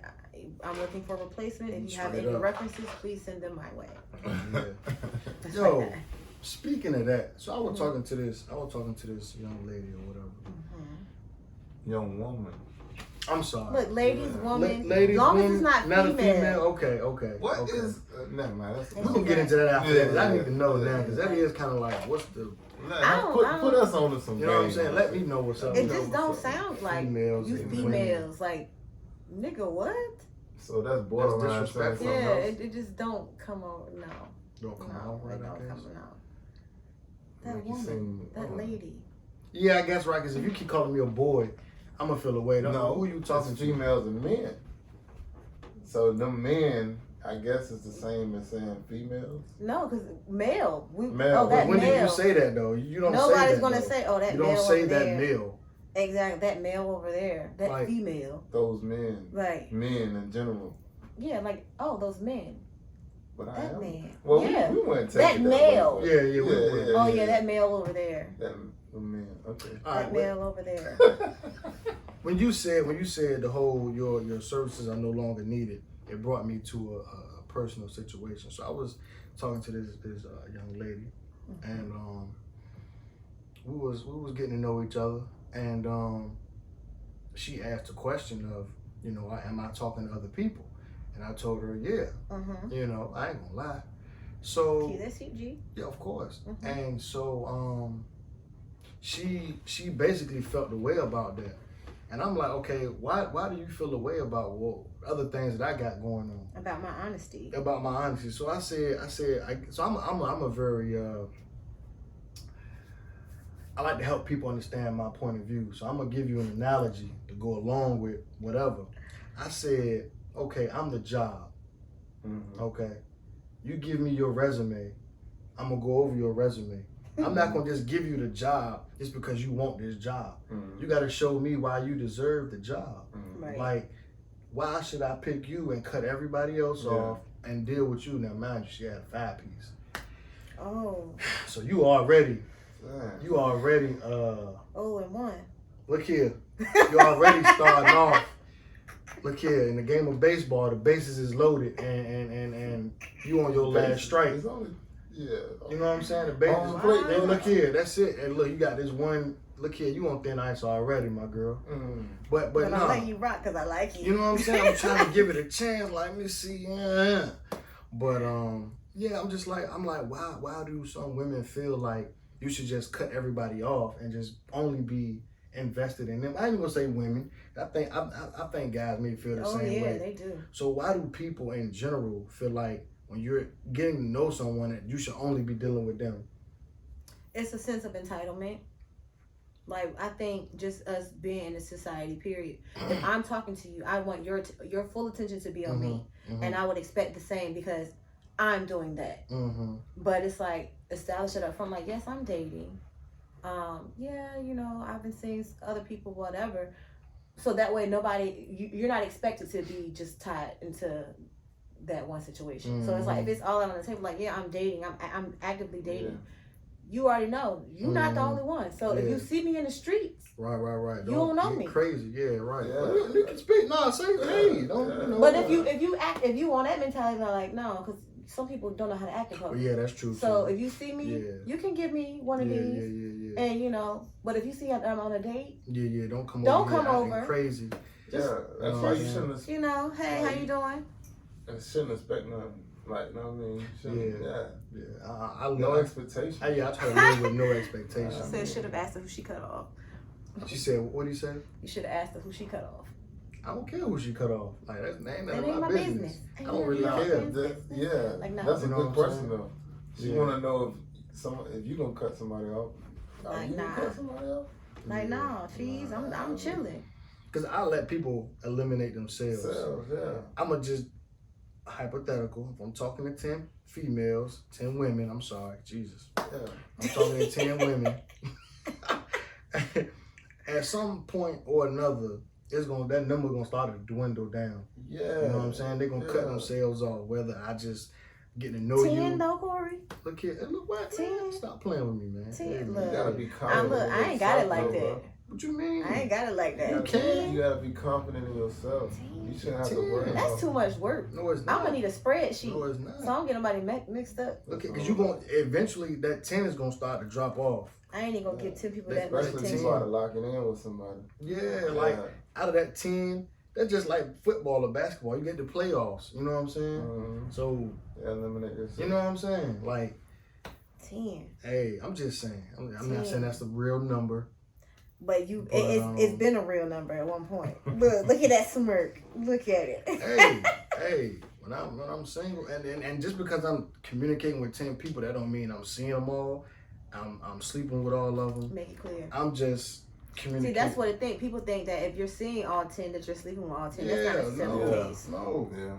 I'm looking for a replacement. If you have Straight any up. references, please send them my way. Yeah. That's Yo, like that. speaking of that, so I was talking to this young lady or whatever. Young woman. I'm sorry. Look, ladies, Yeah. woman, Ladies, long as woman, it's not a female. female. Okay. What okay. is? Never mind. We're gonna get into that after that. 'Cause I need to know Yeah. now because that is kind of like, what's the, I don't- Put us on to some. you know what I'm games. saying? Let me know what's up. It You know just what's don't up. sound like Females you and females. Like, nigga, what? So that's borderline saying disrespectful. something Yeah, else. it just don't come on. No, Don't come no, out right, it I don't guess. come out. That Make you woman, seem- that lady. Yeah, I guess right. Because if you keep calling me a boy, I'm gonna feel away. No, Who you talking it's to? females and men. So them men, I guess, is the same as saying females. No, because male. Male. Oh, that When male. did you say that though? You don't. Nobody's say that, gonna though. say, "Oh, that You male don't say over that there." male. Exactly, that male over there, that Like- female. Those men. Right. Men in general. Yeah, like, oh, those men. But I That am. man. Well, Yeah. we wouldn't take That it male. way, Yeah, we would. Oh yeah, that male over there. That the man. Okay. All That right, male over there. when you said the whole your services are no longer needed, it brought me to a personal situation. So I was talking to this young lady, and we was getting to know each other, and she asked a question of, am I talking to other people? And I told her, yeah. Mm-hmm. I ain't gonna lie. So Gee, that's you, G. yeah, of course. Mhm. And so she basically felt the way about that. And I'm like, okay, why do you feel the way about other things that I got going on? About my honesty. About my honesty. So I said, I'm a very I like to help people understand my point of view. So I'm gonna give you an analogy to go along with whatever. I said, okay, I'm the job. Mm-hmm. Okay, you give me your resume. I'm gonna go over your resume. I'm not gonna just give you the job just because you want this job. Mm-hmm. You gotta show me why you deserve the job. Mm-hmm. Right. Like, why should I pick you and cut everybody else off and deal with you? Now, mind you, she had a 5-piece. Oh. So you already, Damn. Oh, and one. look here, you already starting off. Look here, in the game of baseball, the bases is loaded and you on your last strike. It's only Yeah. You know what I'm saying? The bait On is the plate, hey, look here, that's it. And look, you got this one. Look here, you on thin ice already, my girl. But But no. I let you rock because I like you. You know what I'm saying? I'm trying to give it a chance. Like, let me see. Yeah. But yeah, I'm like, why do some women feel like you should just cut everybody off and just only be invested in them? I ain't gonna say women. I think guys may feel the same way. Oh yeah, they do. So why do people in general feel like when you're getting to know someone that you should only be dealing with them? It's a sense of entitlement. Like, I think just us being in a society, period. If I'm talking to you, I want your full attention to be on me. And I would expect the same because I'm doing that. But it's like, establish it up front. Like, yes, I'm dating. Yeah, you know, I've been seeing other people, whatever. So that way you're not expected to be just tied into that one situation. So it's like, if it's all out on the table, like, yeah, I'm dating. I'm actively dating. Yeah. You already know you're not the only one. So if you see me in the streets, right, you don't know me. Crazy, yeah, right. Yeah. Well, you can speak. No, say hey, don't. You know, but if you want that mentality, I'm like no, because some people don't know how to act in public. Yeah, that's true. So if you see me, you can give me one of these. Yeah. And you know, but if you see I'm on a date, don't come over. Crazy. Yeah, that's why you shouldn't. You know, hey, how you doing? I shouldn't expect nothing. Like, you know what I mean? Yeah. I no expectation. I try to live with no expectation. She said should have asked her who she cut off. She said, what did he say? You should have asked her who she cut off. I don't care who she cut off. Like, that ain't my business. I don't really care. Like, no. That's a good question, though. She want to know if you going to cut somebody off. Like, you nah. Cut somebody off? Like, nah, cheese. I'm chilling. Because I let people eliminate themselves. Yeah. I'm going to just, hypothetical, if I'm talking to 10 females, 10 women, I'm sorry, Jesus. Yeah. I'm talking to 10 women. At some point or another, that number gonna start to dwindle down. Yeah. You know what I'm saying? They're gonna cut themselves off, whether I just get to know 10 you. 10 though, Corey? Look here, look what? 10. Stop playing with me, man. 10, look. You gotta be confident. I ain't got it like that. What you mean? I ain't got it like that. You gotta be confident in yourself. 10. You shouldn't have to worry. That's too much work. No, it's not. I'm gonna need a spreadsheet. No, it's not. So I don't get nobody mixed up. Okay, because you gonna eventually that 10 is gonna start to drop off. I ain't even gonna give 10 people that much attention. attention. Especially locking in with somebody. Yeah, like out of that 10, that's just like football or basketball. You get the playoffs. You know what I'm saying? So eliminate this. You know what I'm saying? Like 10. Hey, I'm just saying. I'm not saying that's the real number. But it's been a real number at one point. Look at that smirk. Look at it. hey. When I'm single, and just because I'm communicating with 10 people, that don't mean I'm seeing them all. I'm sleeping with all of them. Make it clear. I'm just communicating. See, that's what it think. People think that if you're seeing all 10, that you're sleeping with all 10. That's not necessarily the case. No. Yeah.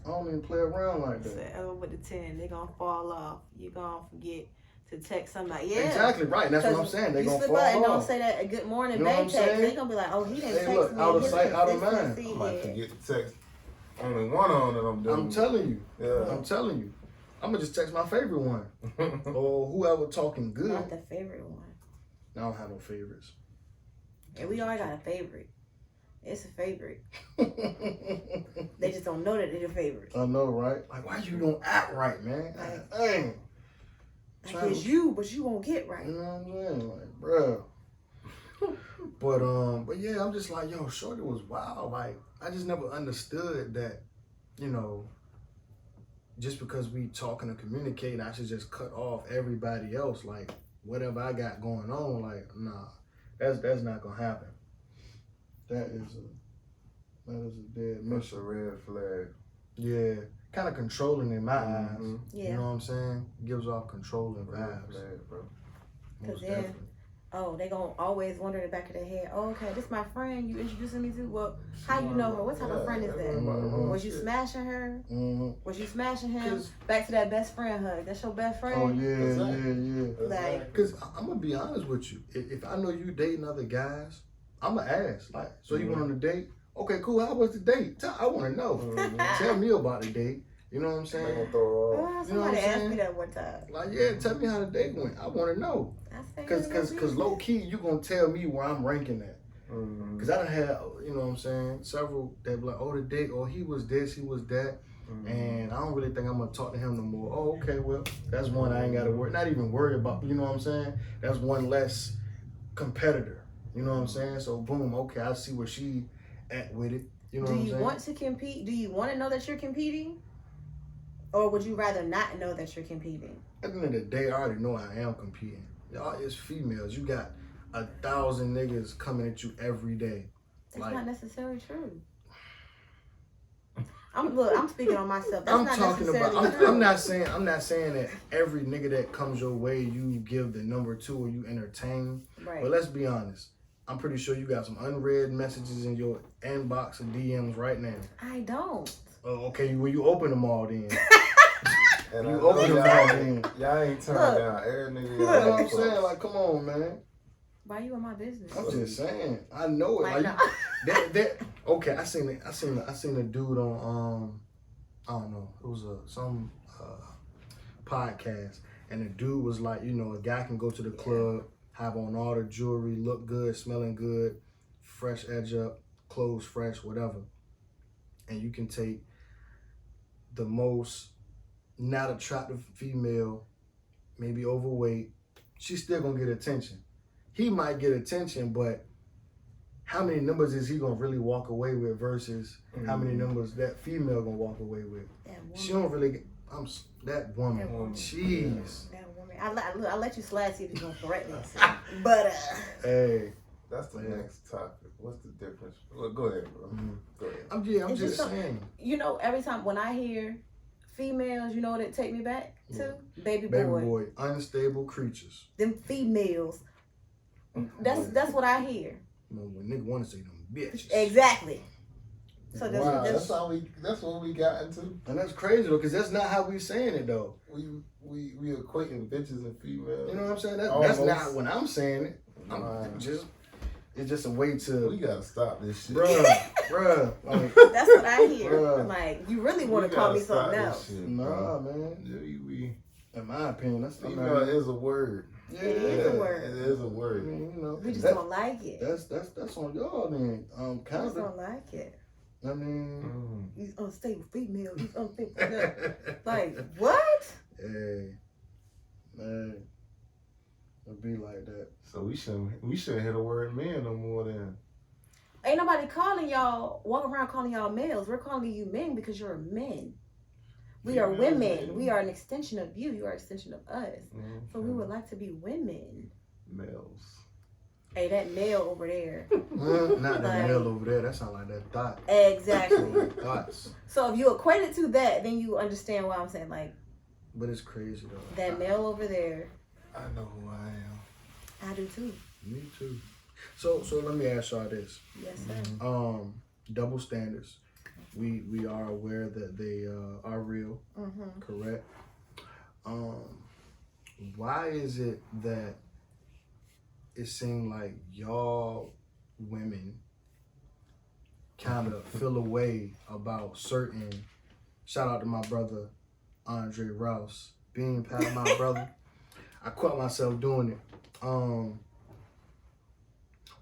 I don't even play around like that. So, with the 10, they're gonna fall off. You're gonna forget to text somebody. Yeah. Exactly right. That's what I'm saying. They're gonna fall off. And don't say that a good morning, you know babe text. They're gonna be like, oh, he didn't text look, me. Out of sight, out of mind. I might forget to text only one on that I'm doing. I'm telling you. Yeah. I'm telling you. I'm gonna just text my favorite one. Or whoever talking good. Not the favorite one. I don't have no favorites. And we all got a favorite. It's a favorite. They just don't know that they're a favorite. I know, right? Like, why you don't act right, man? Like, dang. Like it's you, but you won't get right. You know what I'm saying? Like, bruh. But yeah, I'm just like, yo, shorty was wild. Like, I just never understood that, you know, just because we talking and communicating, I should just cut off everybody else. Like, whatever I got going on, like, nah, that's not gonna happen. That is a dead mission. That's a red flag. Yeah, kind of controlling in my eyes. Yeah. You know what I'm saying? Gives off controlling vibes. Because then, they gonna always wonder in the back of their head, oh, okay, this my friend you introducing me to? Well, how you know her? What type of friend is that? Was you smashing her? Was you smashing him? Back to that best friend hug. That's your best friend? Oh, yeah. Like, because I'm going to be honest with you. If I know you dating other guys, I'm going to ask. Like, so you went on a date? Okay, cool. How was the date? I want to know. Tell me about the date. You know what I'm saying? Somebody asked me that one time. Like, yeah, tell me how the date went. I want to know. Because low key, you going to tell me where I'm ranking at. Because I done had, you know what I'm saying, several that be like, oh, the date, or he was this, he was that. and I don't really think I'm gonna talk to him no more. Oh, okay, well, that's one I ain't gotta worry, not even worry about, you know what I'm saying? That's one less competitor, you know what I'm saying? So boom, okay, I see where she at with it, you know what I'm saying? Do you want to compete? Do you want to know that you're competing? Or would you rather not know that you're competing? At the end of the day, I already know I am competing. Y'all is females. You got 1,000 niggas coming at you every day. That's not necessarily true. I'm speaking on myself. That's not necessarily true. I'm not saying that every nigga that comes your way you give the number to or you entertain. Right. But let's be honest. I'm pretty sure you got some unread messages in your inbox of DMs right now. I don't. Oh, okay. Well, you open them all then. And you open them all then. Y'all ain't turned down every nigga. You know what I'm saying? Like, come on, man. Why you in my business? I'm just saying. I know it. Like, that okay, I seen a dude on I don't know, it was some podcast, and the dude was like, you know, a guy can go to the club, have on all the jewelry, look good, smelling good, fresh edge up, clothes fresh, whatever. And you can take the most not attractive female, maybe overweight, she's still gonna get attention. He might get attention, but how many numbers is he gonna really walk away with versus how many numbers that female gonna walk away with? She don't really get, that woman. Jeez. That woman. I let you slide, see if you're gonna correct me. But hey. That's the next topic. What's the difference? Well, go ahead, bro. Go ahead. I'm just saying. You know, every time when I hear females, you know what it take me back to? Baby boy. Baby boy. Unstable creatures. Them females. That's what I hear. You know, when nigga want to say them bitches. Exactly. So that's what we got into. And that's crazy though, because that's not how we saying it though. We equating bitches and females. You know what I'm saying? That's not when I'm saying it. It's just a way to. We gotta stop this shit, bruh. Like, that's what I hear. Bruh. Like, you really want to call me something else? Shit, nah, man. Yeah, in my opinion, that's female is a word. Yeah, it is a word. It is a word. I mean, you know, we just don't like it. That's on y'all then. We just don't like it. I mean, these unstable females. These unstable. Like what? Hey, man, it'd be like that. So we shouldn't hit a word men no more then. Ain't nobody calling y'all, walking around calling y'all males. We're calling you men because you're men. We are women. We are an extension of you. You are an extension of us. So we would like to be women. Males. Hey, that male over there. Not that male over there. That sound like that thought. Exactly. Thoughts. So if you equate it to that, then you understand why I'm saying, like. But it's crazy though. That male over there. I know who I am. I do too. Me too. So let me ask y'all this. Yes, sir. Double standards. We are aware that they are real. Correct. Why is it that it seemed like y'all women kind of feel away about certain? Shout out to my brother Andre Rouse, being past my brother. I caught myself doing it.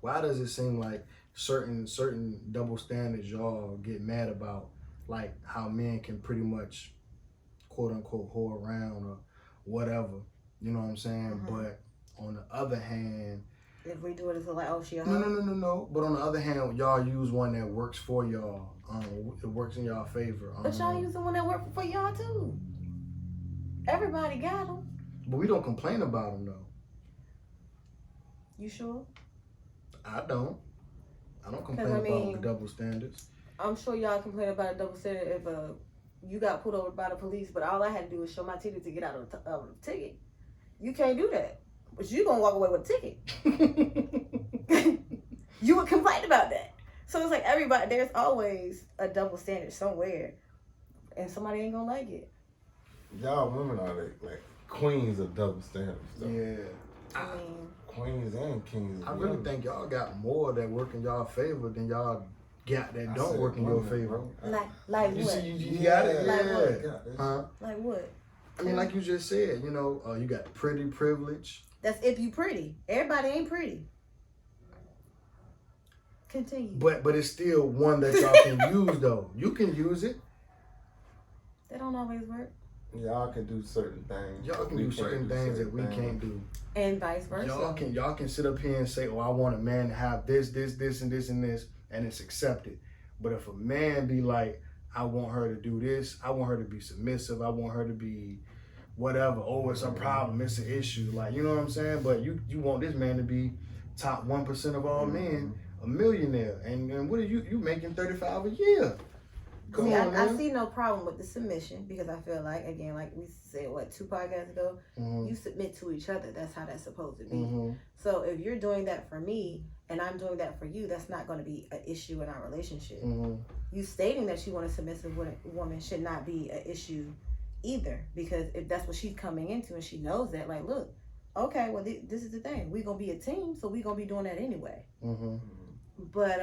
Why does it seem like certain double standards y'all get mad about, like how men can pretty much quote unquote whore around or whatever, you know what I'm saying? But on the other hand, if we do it, it's like, oh, she a hoe. No. But on the other hand, y'all use one that works for y'all. It works in y'all favor. But y'all use the one that works for y'all too. Everybody got them. But we don't complain about them though. You sure? I don't complain about the double standards. I'm sure y'all complain about a double standard if you got pulled over by the police, but all I had to do was show my ticket to get out of the ticket. You can't do that. But you gonna walk away with a ticket. You would complain about that. So it's like everybody, there's always a double standard somewhere. And somebody ain't gonna like it. Y'all women are like queens of double standards though. Yeah. I mean, queens and kings. I really think y'all got more that work in y'all favor than y'all got that don't work in your favor. Like you what? See, you got it? Like Yeah. what? Huh? Like what? I mean, like you just said, you know, you got pretty privilege. That's if you pretty. Everybody ain't pretty. Continue. But it's still one that y'all can use though. You can use it. They don't always work. Y'all can do certain things. Y'all can do certain things that we can't do. And vice versa. Y'all can sit up here and say, oh, I want a man to have this, and this, and this, and it's accepted. But if a man be like, I want her to do this, I want her to be submissive, I want her to be whatever, oh, it's a problem, it's an issue. Like, you know what I'm saying? But you want this man to be top 1% of all men, a millionaire. And what are you making $35 a year? See, I see no problem with the submission because I feel like, again, like we said, 2 podcasts ago, you submit to each other. That's how that's supposed to be. So if you're doing that for me and I'm doing that for you, that's not going to be an issue in our relationship. You stating that you want a submissive woman should not be an issue either, because if that's what she's coming into and she knows that, like, look, okay, well, this is the thing. We're going to be a team, so we're going to be doing that anyway. But,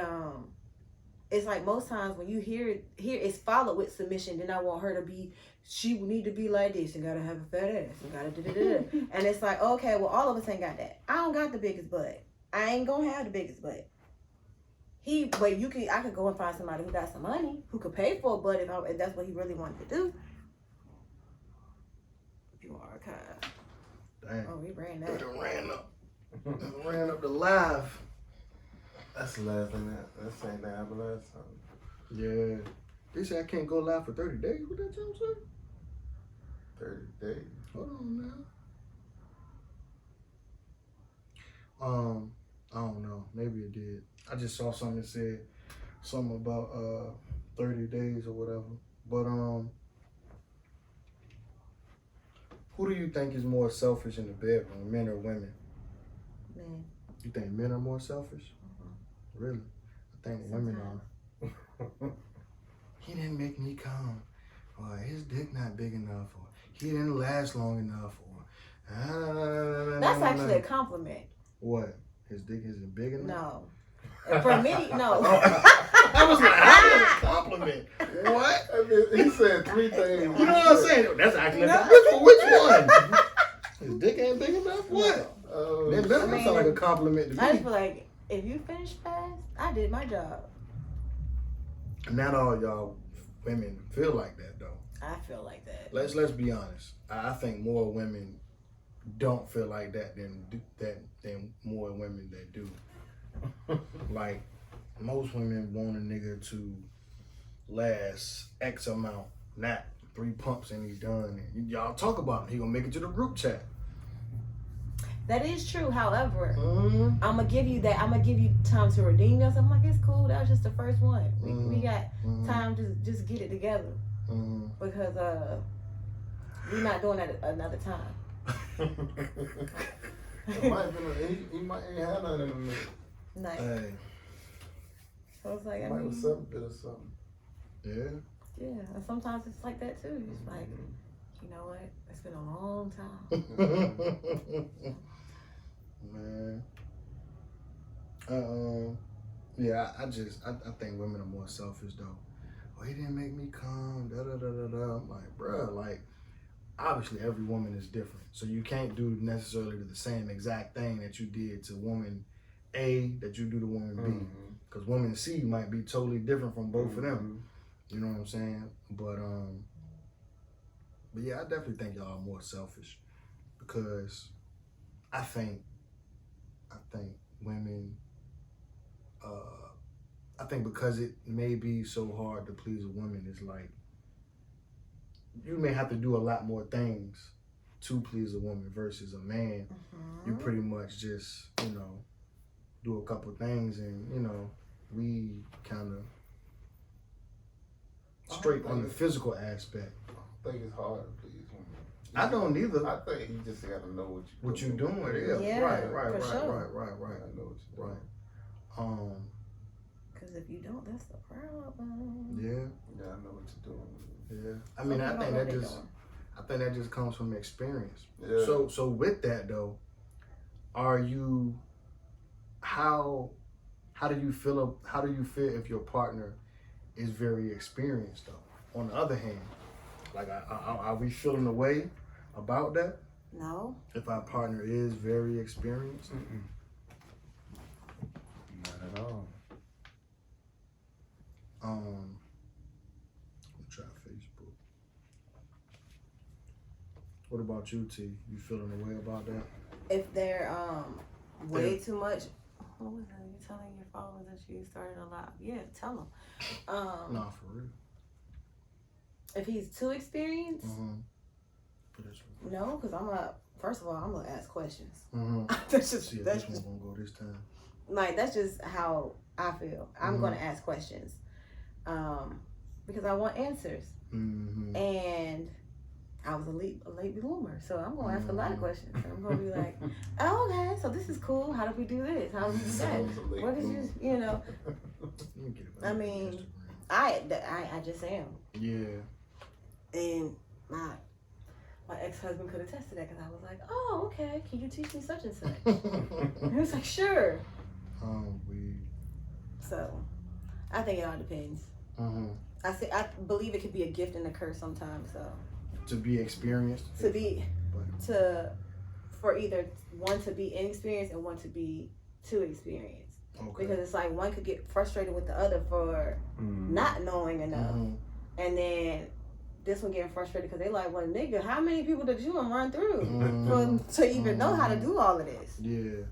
it's like most times when you hear it's followed with submission, then I want her to be, she need to be like this and gotta have a fat ass and gotta da-da-da-da. And it's like, okay, well, all of us ain't got that. I don't got the biggest butt. I ain't gonna have the biggest butt. But I could go and find somebody who got some money, who could pay for a butt if that's what he really wanted to do. If you archive. Damn. Oh, we ran that. It ran up the live. That's the last thing that same thing happened last time. Yeah. They say I can't go live for 30 days. What that time say? 30 days. Hold on now. I don't know. Maybe it did. I just saw something that said something about 30 days or whatever. But who do you think is more selfish in the bedroom, men or women? Men. You think men are more selfish? Really? I think women are. He didn't make me come, or his dick not big enough, or he didn't last long enough, or that's actually a compliment. What? His dick isn't big enough? No. For me, no. I was like, how a compliment? What? I mean, he said 3 things. You know what I'm saying? That's actually which one? His dick ain't big enough? What? That doesn't sound like a compliment to me. I just feel like, if you finish fast, I did my job. Not all y'all women feel like that, though. I feel like that. Let's be honest. I think more women don't feel like that than more women that do. Like, most women want a nigga to last X amount, not 3 pumps and he's done. And y'all talk about him. He gonna make it to the group chat. That is true. However, I'm gonna give you that. I'm gonna give you time to redeem yourself. I'm like, it's cool. That was just the first one. We got time to just get it together because we're not doing that another time. He might ain't had nothing in a minute. Nice. Hey. So it's like, might was some bit of something. Yeah. Yeah, and sometimes it's like that too. It's like, you know what? It's been a long time. Man. Yeah, I think women are more selfish though. Oh, he didn't make me come, da da da da da. I'm like, bruh, like, obviously every woman is different. So you can't do necessarily the same exact thing that you did to woman A that you do to woman B. Because woman C might be totally different from both of them. You know what I'm saying? But yeah, I definitely think y'all are more selfish because I think women, I think because it may be so hard to please a woman, it's like you may have to do a lot more things to please a woman versus a man. You pretty much just, do a couple things and, we kind of straight on the physical aspect. I think it's hard to please women. I don't either. I think you just gotta know what you're doing. Yeah, right. for sure. Right. I know what you're doing. Because if you don't, that's the problem. Yeah, I know what you're doing. Yeah. I mean, I think that just comes from experience. Yeah. So with that though, how do you feel if your partner is very experienced though? On the other hand, like are we feeling a way about that? No. If our partner is very experienced? Not at all. Let me try Facebook. What about you, T? You feeling the way about that? If they're way too much, what was that? You telling your followers that you started a lot? Yeah, tell them. Nah, for real. If he's too experienced, no, because first of all, I'm gonna ask questions. That's just see if this one gonna go this time. Like, that's just how I feel. I'm gonna ask questions, because I want answers. And I was a late bloomer, so I'm gonna ask a lot of questions. I'm gonna be like, oh, okay, so this is cool. How did we do this? How did we do that? What did you know? I mean, I just am. Yeah. And my ex-husband could attest to that, because I was like, oh, okay, can you teach me such and such? And he was like, sure. So I think it all depends. I believe it could be a gift and a curse sometimes. So to be experienced, for either one to be inexperienced and one to be too experienced. Okay. Because it's like one could get frustrated with the other for not knowing enough, and then this one getting frustrated because they like, well, nigga, how many people did you run through to even know how to do all of this? Yeah.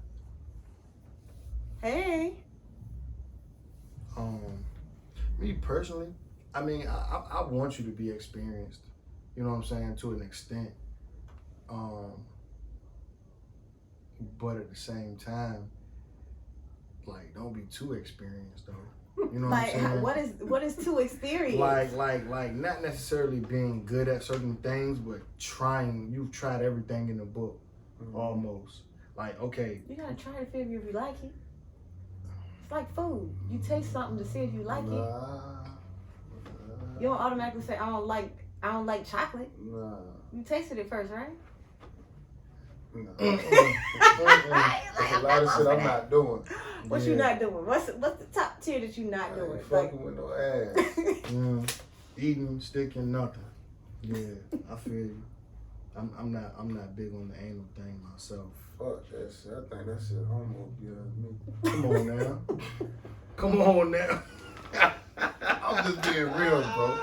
Hey. Me personally, I mean, I want you to be experienced. You know what I'm saying, to an extent. But at the same time, like, don't be too experienced though. You know what I'm saying? What is too experienced? Like not necessarily being good at certain things, but trying. You've tried everything in the book, almost. Like, okay. You gotta try to figure if you like it. It's like food. You taste something to see if you like it. You don't automatically say I don't like chocolate. Nah. You tasted it first, right? No. There's a lot of shit I'm not doing. What you not doing? What's the top tier that you not doing? Fucking with no ass. Eating, sticking, nothing. Yeah, I feel you. I'm not big on the anal thing myself. Fuck that shit. I think that shit homo beyond me. Come on now. Come on now. I'm just being real, bro.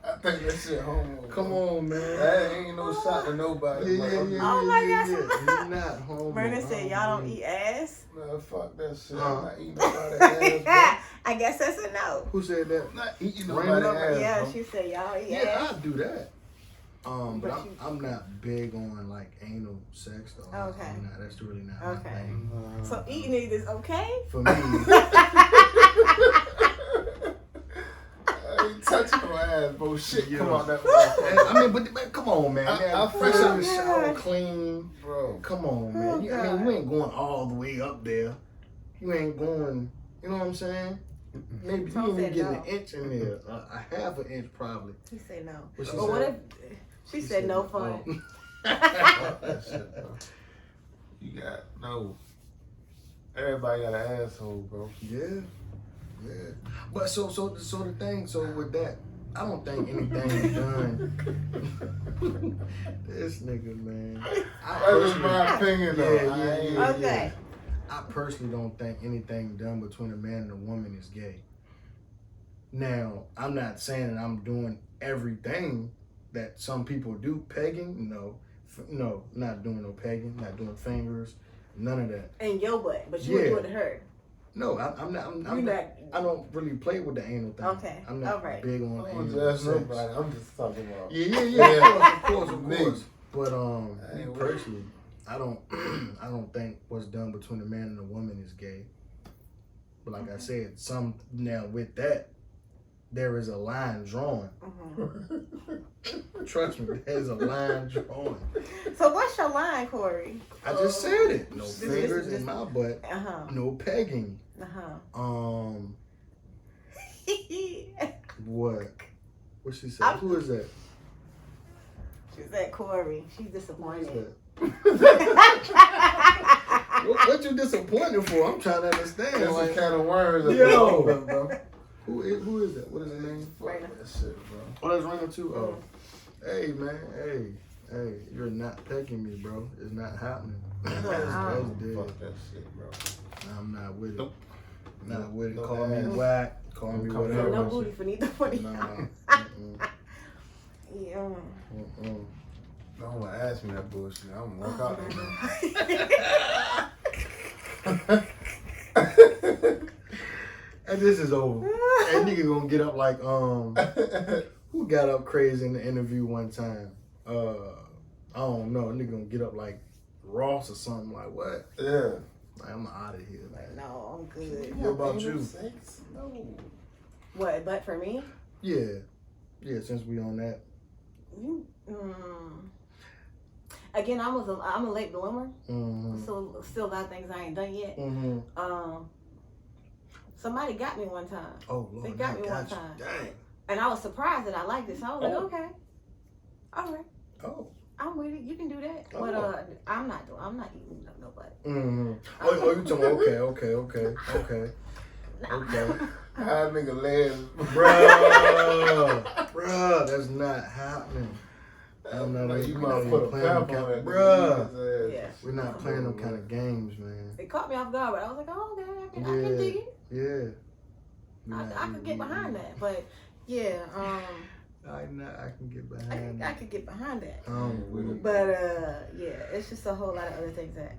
I think that shit homo. Come on, man. That ain't no shot to nobody. Yeah. Oh my gosh. You're not homo. Brandon said y'all don't eat ass. Man, fuck that shit. I'm not eating nobody's ass, bro. I guess that's a no. Who said that? I'm not eating nobody's ass, Yeah, bro. she said y'all eat ass. Yeah, I do that. But I'm not big on like anal sex though. Okay. That's really not my thing. So eating it is okay? For me. I ain't touching no ass, bro. Shit, come on that I mean, but come on, man. I Fresh feel out the it. shower, clean. Bro. Come on, man. Oh, I mean, you ain't going all the way up there. You ain't going, you know what I'm saying? Maybe you ain't even getting an inch in there. A half an inch probably. He said no. What But what if she said no fun? Fuck that shit, bro. You got no. Everybody got an asshole, bro. Yeah. But so the thing, so with that, I don't think anything done. This nigga, man. That's just my opinion, though. Yeah. Okay. I personally don't think anything done between a man and a woman is gay. Now, I'm not saying that I'm doing everything that some people do. Pegging, no, not doing no pegging, not doing fingers, none of that. And your butt, but you would do it to her. No, I'm not. I don't really play with the anal thing. Okay. I'm not big on anal sex. Nobody. I'm just talking about. Yeah. Of course. But Me personally, I don't think what's done between a man and a woman is gay. But like I said, now with that, there is a line drawn. Trust me, there's a line drawn. So what's your line, Corey? I just said it. No fingers in my butt. No pegging. What? What she said? Who is that? She said Corey. She's disappointed. What you disappointed for? I'm trying to understand. That's the kind of words. Yo. Bro. Who is that? What is his name? Raina. That shit, bro. Oh, that's Raina too? Oh. Hey, man. Hey. You're not pecking me, bro. It's not happening. That's dead. Fuck that shit, bro. I'm not with it. Nope. Not with it. No Call me ass. whack. Call me Come whatever. No booty for neither one of Nah. y'all. Yeah. No Someone asked me that bullshit. I'm gonna walk out. And this is over. That nigga gonna get up like who got up crazy in the interview one time? I don't know. Nigga gonna get up like Ross or something. Like what? Yeah. Like, I'm out of here. Like, no, I'm good. What about you? Sex? No. What? But for me? Yeah. Since we on that. Again, I'm a late bloomer. Mm-hmm. So still a lot of things I ain't done yet. Mm-hmm. Somebody got me one time. Oh Lord, They got me one time. Dang. And I was surprised that I liked it. So I was like, okay. All right. Oh. I'm with it. You can do that. Oh. But I'm not eating nobody. Mm-hmm. Oh, you talking? Okay. Okay. How nigga land, Bruh, that's not happening. I'm not like, even you might put a playing pamp them on it. Bruh. Yeah. We're not playing them kind of games, man. It caught me off guard, but I was like, oh, okay, I can dig it. Yeah. I could get behind that. But yeah, I can get behind I could get behind that. that. But yeah, it's just a whole lot of other things that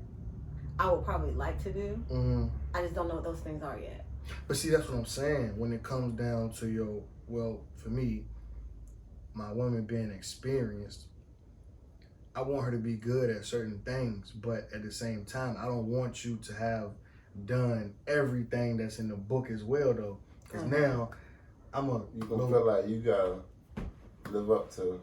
I would probably like to do. Mm-hmm. I just don't know what those things are yet. But see, that's what I'm saying. When it comes down to for me, my woman being experienced, I want her to be good at certain things, but at the same time, I don't want you to have done everything that's in the book as well, though. Because now, you gonna feel like you gotta live up to.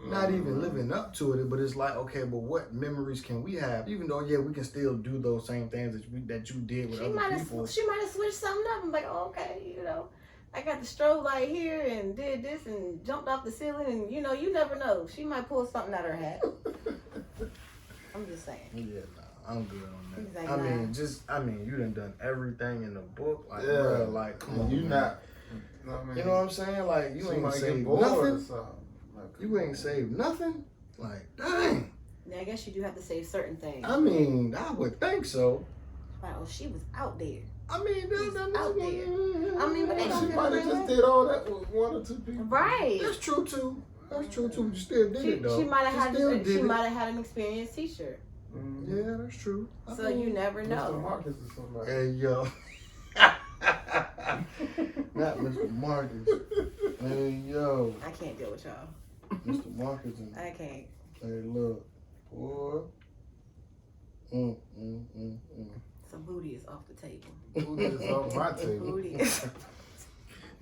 Not even living up to it, but it's like, okay, but what memories can we have? Even though, yeah, we can still do those same things that you did with other people. She might have switched something up. I'm like, oh, okay, I got the strobe light here and did this and jumped off the ceiling and, you never know. She might pull something out of her hat. I'm just saying. Yeah, nah, I'm good on that. He's like, I mean, you done everything in the book. Like, Yeah. bro, like, come on. You man. not. You know what I'm saying? Like, you ain't saved nothing. You ain't saved nothing. Like, dang. Now, I guess you do have to save certain things. I mean, I would think so. Like, oh, she was out there. I mean, that's out there. I mean, but they don't She get might have just did all that with one or two people. Right. That's true too. You still did it though. She might have had had an experienced teacher. Mm-hmm. Yeah, that's true. So you never know. Mr. Marcus or somebody. Hey yo. Not Mr. Marcus. Hey yo. I can't deal with y'all. Mr. Marcus and I can't. hey look, boy. So booty is off the table. Booty is off my table. Booty is.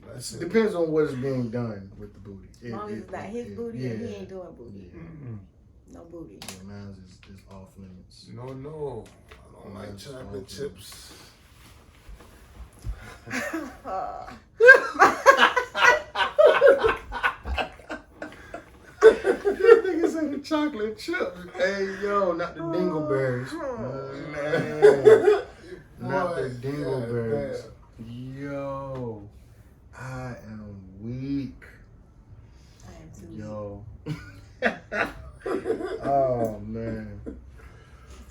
That's it. Depends on what is being done with the booty. As long as it's not his booty and he ain't doing booty. Mm-mm. No booty. Yeah, mine is off limits. No, I don't like chocolate chips. Nigga said the chocolate chips. Hey yo, not the dingleberries. Man. Not the dingleberries. Yo, I am weak. I am too Yo. Oh man.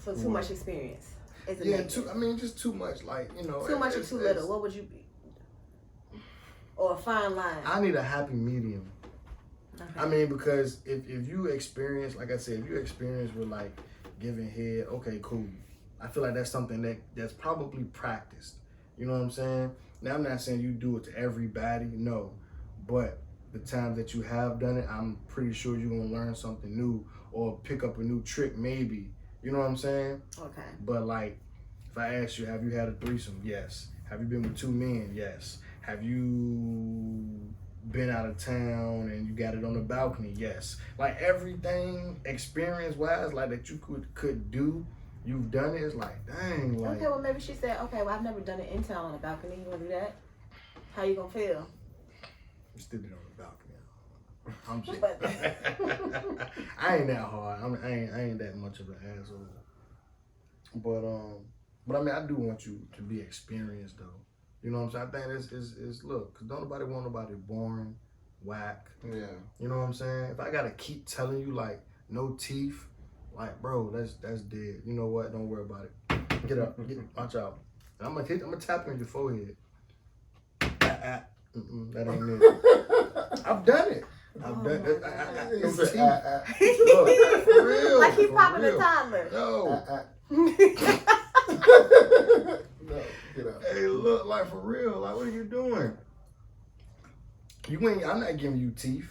So too much experience. Is Yeah, just too much. Like, too much or too little. What would you be? Or a fine line. I need a happy medium. Okay. I mean, because if you experience, like I said, if you experience with like giving head, okay, cool. I feel like that's something that's probably practiced. You know what I'm saying? Now, I'm not saying you do it to everybody, no. But the times that you have done it, I'm pretty sure you're going to learn something new or pick up a new trick maybe. You know what I'm saying? Okay. But like, if I ask you, have you had a threesome? Yes. Have you been with two men? Yes. Have you been out of town and you got it on the balcony? Yes. Like everything experience-wise, like that you could do, you've done it. It's like, dang. Like, Okay, well maybe she said, okay, well I've never done it in town on the balcony. You wanna do that? How you gonna feel? you still did it on the balcony. I'm just, But- I ain't that hard. I ain't that much of an asshole. But I mean, I do want you to be experienced though. You know what I'm saying? I think it's look, cause don't nobody want nobody boring, whack. Yeah. You know what I'm saying? If I gotta keep telling you like no teeth, like bro, that's dead. You know what? Don't worry about it. Get up, watch out. And I'm gonna tap you on your forehead. That ain't it. I've done it. Oh Oh That, my that, God. no He said, teeth. Look, for real. Like he for popping real. a toddler. No. No, get out. Hey, look, like for real. Like, what are you doing? You ain't. I'm not giving you teeth.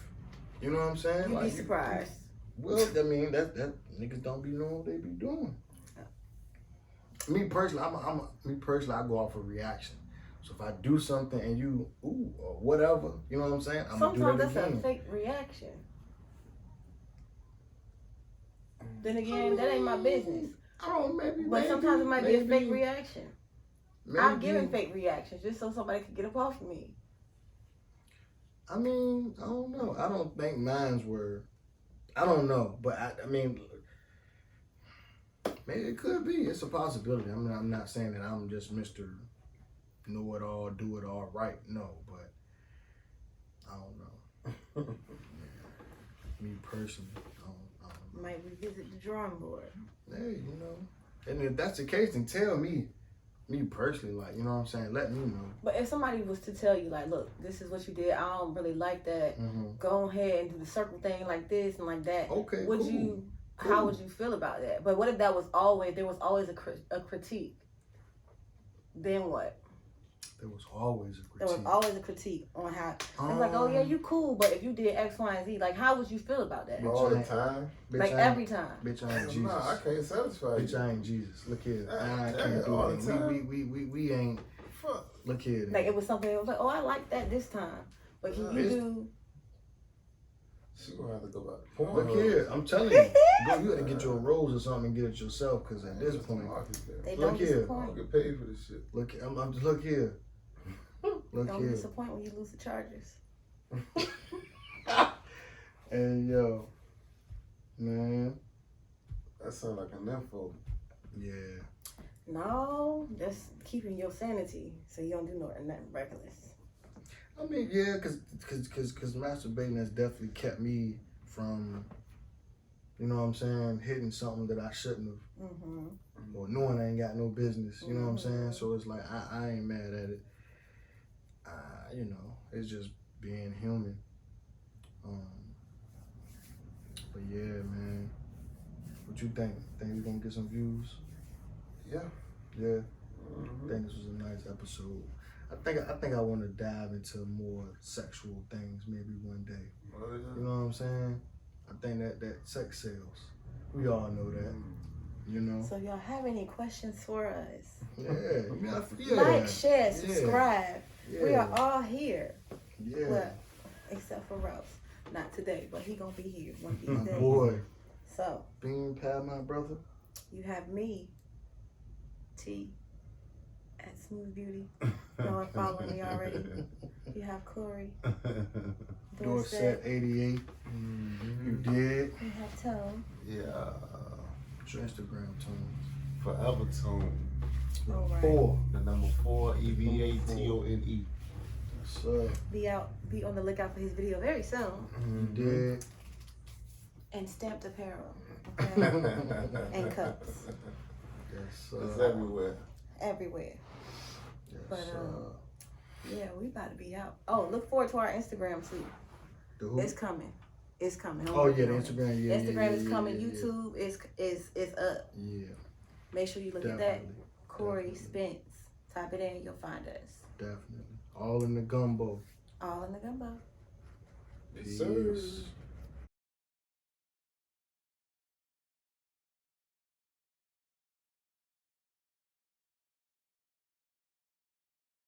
You know what I'm saying? You'd like, be surprised. Well, I mean, that niggas don't be knowing what they be doing. Me personally, me personally, I go off a reaction. So if I do something and you or whatever, you know what I'm saying? I'm Sometimes gonna do that's that again. a fake reaction. Then again, that ain't my business. I don't know, maybe. But sometimes it might be a fake reaction. Maybe. I've given fake reactions just so somebody could get up off of me. I mean, I don't know. I don't think mine's were. I don't know, but I mean, maybe it could be. It's a possibility. I mean, I'm not saying that I'm just Mr. Know it all, do it all right. No, but I don't know. Me personally, I don't know. Might revisit the drawing board. Hey, you know, and if that's the case, then tell me personally, like, you know what I'm saying? Let me know. But if somebody was to tell you, like, look, this is what you did, I don't really like that. Go ahead and do the circle thing like this and like that. Okay, would cool. you? Cool. How would you feel about that? But what if there was always a critique? Then what? There was always a critique. There was always a critique on how it's like, oh yeah, you cool, but if you did X, Y, and Z, like, how would you feel about that? All the time. Bitch, Like every time. Bitch, I ain't Jesus. No, I can't satisfy Bitch, you. I ain't Jesus. Look here. I Yeah, can't do all it. the time. We ain't. Fuck. Look here. Like it was something that was like, oh, I like that this time, but can you do? She gonna have to go back. Look here. I'm telling you. Go, you gotta get your rose or something and get it yourself, because at this point, They look don't here. I disappoint. don't get paid for this shit. Look, look here. Look Don't here. disappoint when you lose the Chargers. Hey yo, man. That sounds like an info. Yeah. No, that's keeping your sanity so you don't do nothing reckless. I mean, yeah, cause masturbating has definitely kept me from, you know what I'm saying, hitting something that I shouldn't have, or knowing I ain't got no business. You know what I'm saying? So it's like I ain't mad at it. You know, it's just being human. But yeah, man. What you think? Think we gonna get some views? Yeah. Yeah. I think this was a nice episode. I think I want to dive into more sexual things maybe one day. You know what I'm saying? I think that sex sells. We all know that. You know? So y'all have any questions for us? Yeah. Like, share, subscribe. Yeah. We are all here. Yeah. Well, except for Rouse. Not today, but he gonna be here one of these My days. boy. So Bean Pad, my brother. you have me, T, at Smooth Beauty. Y'all are following me already. You have Corey. Dorset 88. You did. You have Tone. Yeah. What's your Instagram tone? Forever Tone. All right. 4. The number 4, EVATONE. So Be on the lookout for his video very soon. you did. And stamped apparel. Okay? And cups. Yes, It's everywhere. Everywhere. Yes, But yeah, we about to be out. Oh, look forward to our Instagram too. the who? It's coming. It's coming. Oh yeah, the Instagram. Yeah, Instagram is yeah, coming. yeah, YouTube is up. Yeah, Make sure you look definitely. at that. Corey Definitely. Spence. Type it in, you'll find us. Definitely. All in the gumbo. All in the gumbo. Yes, sir. Peace.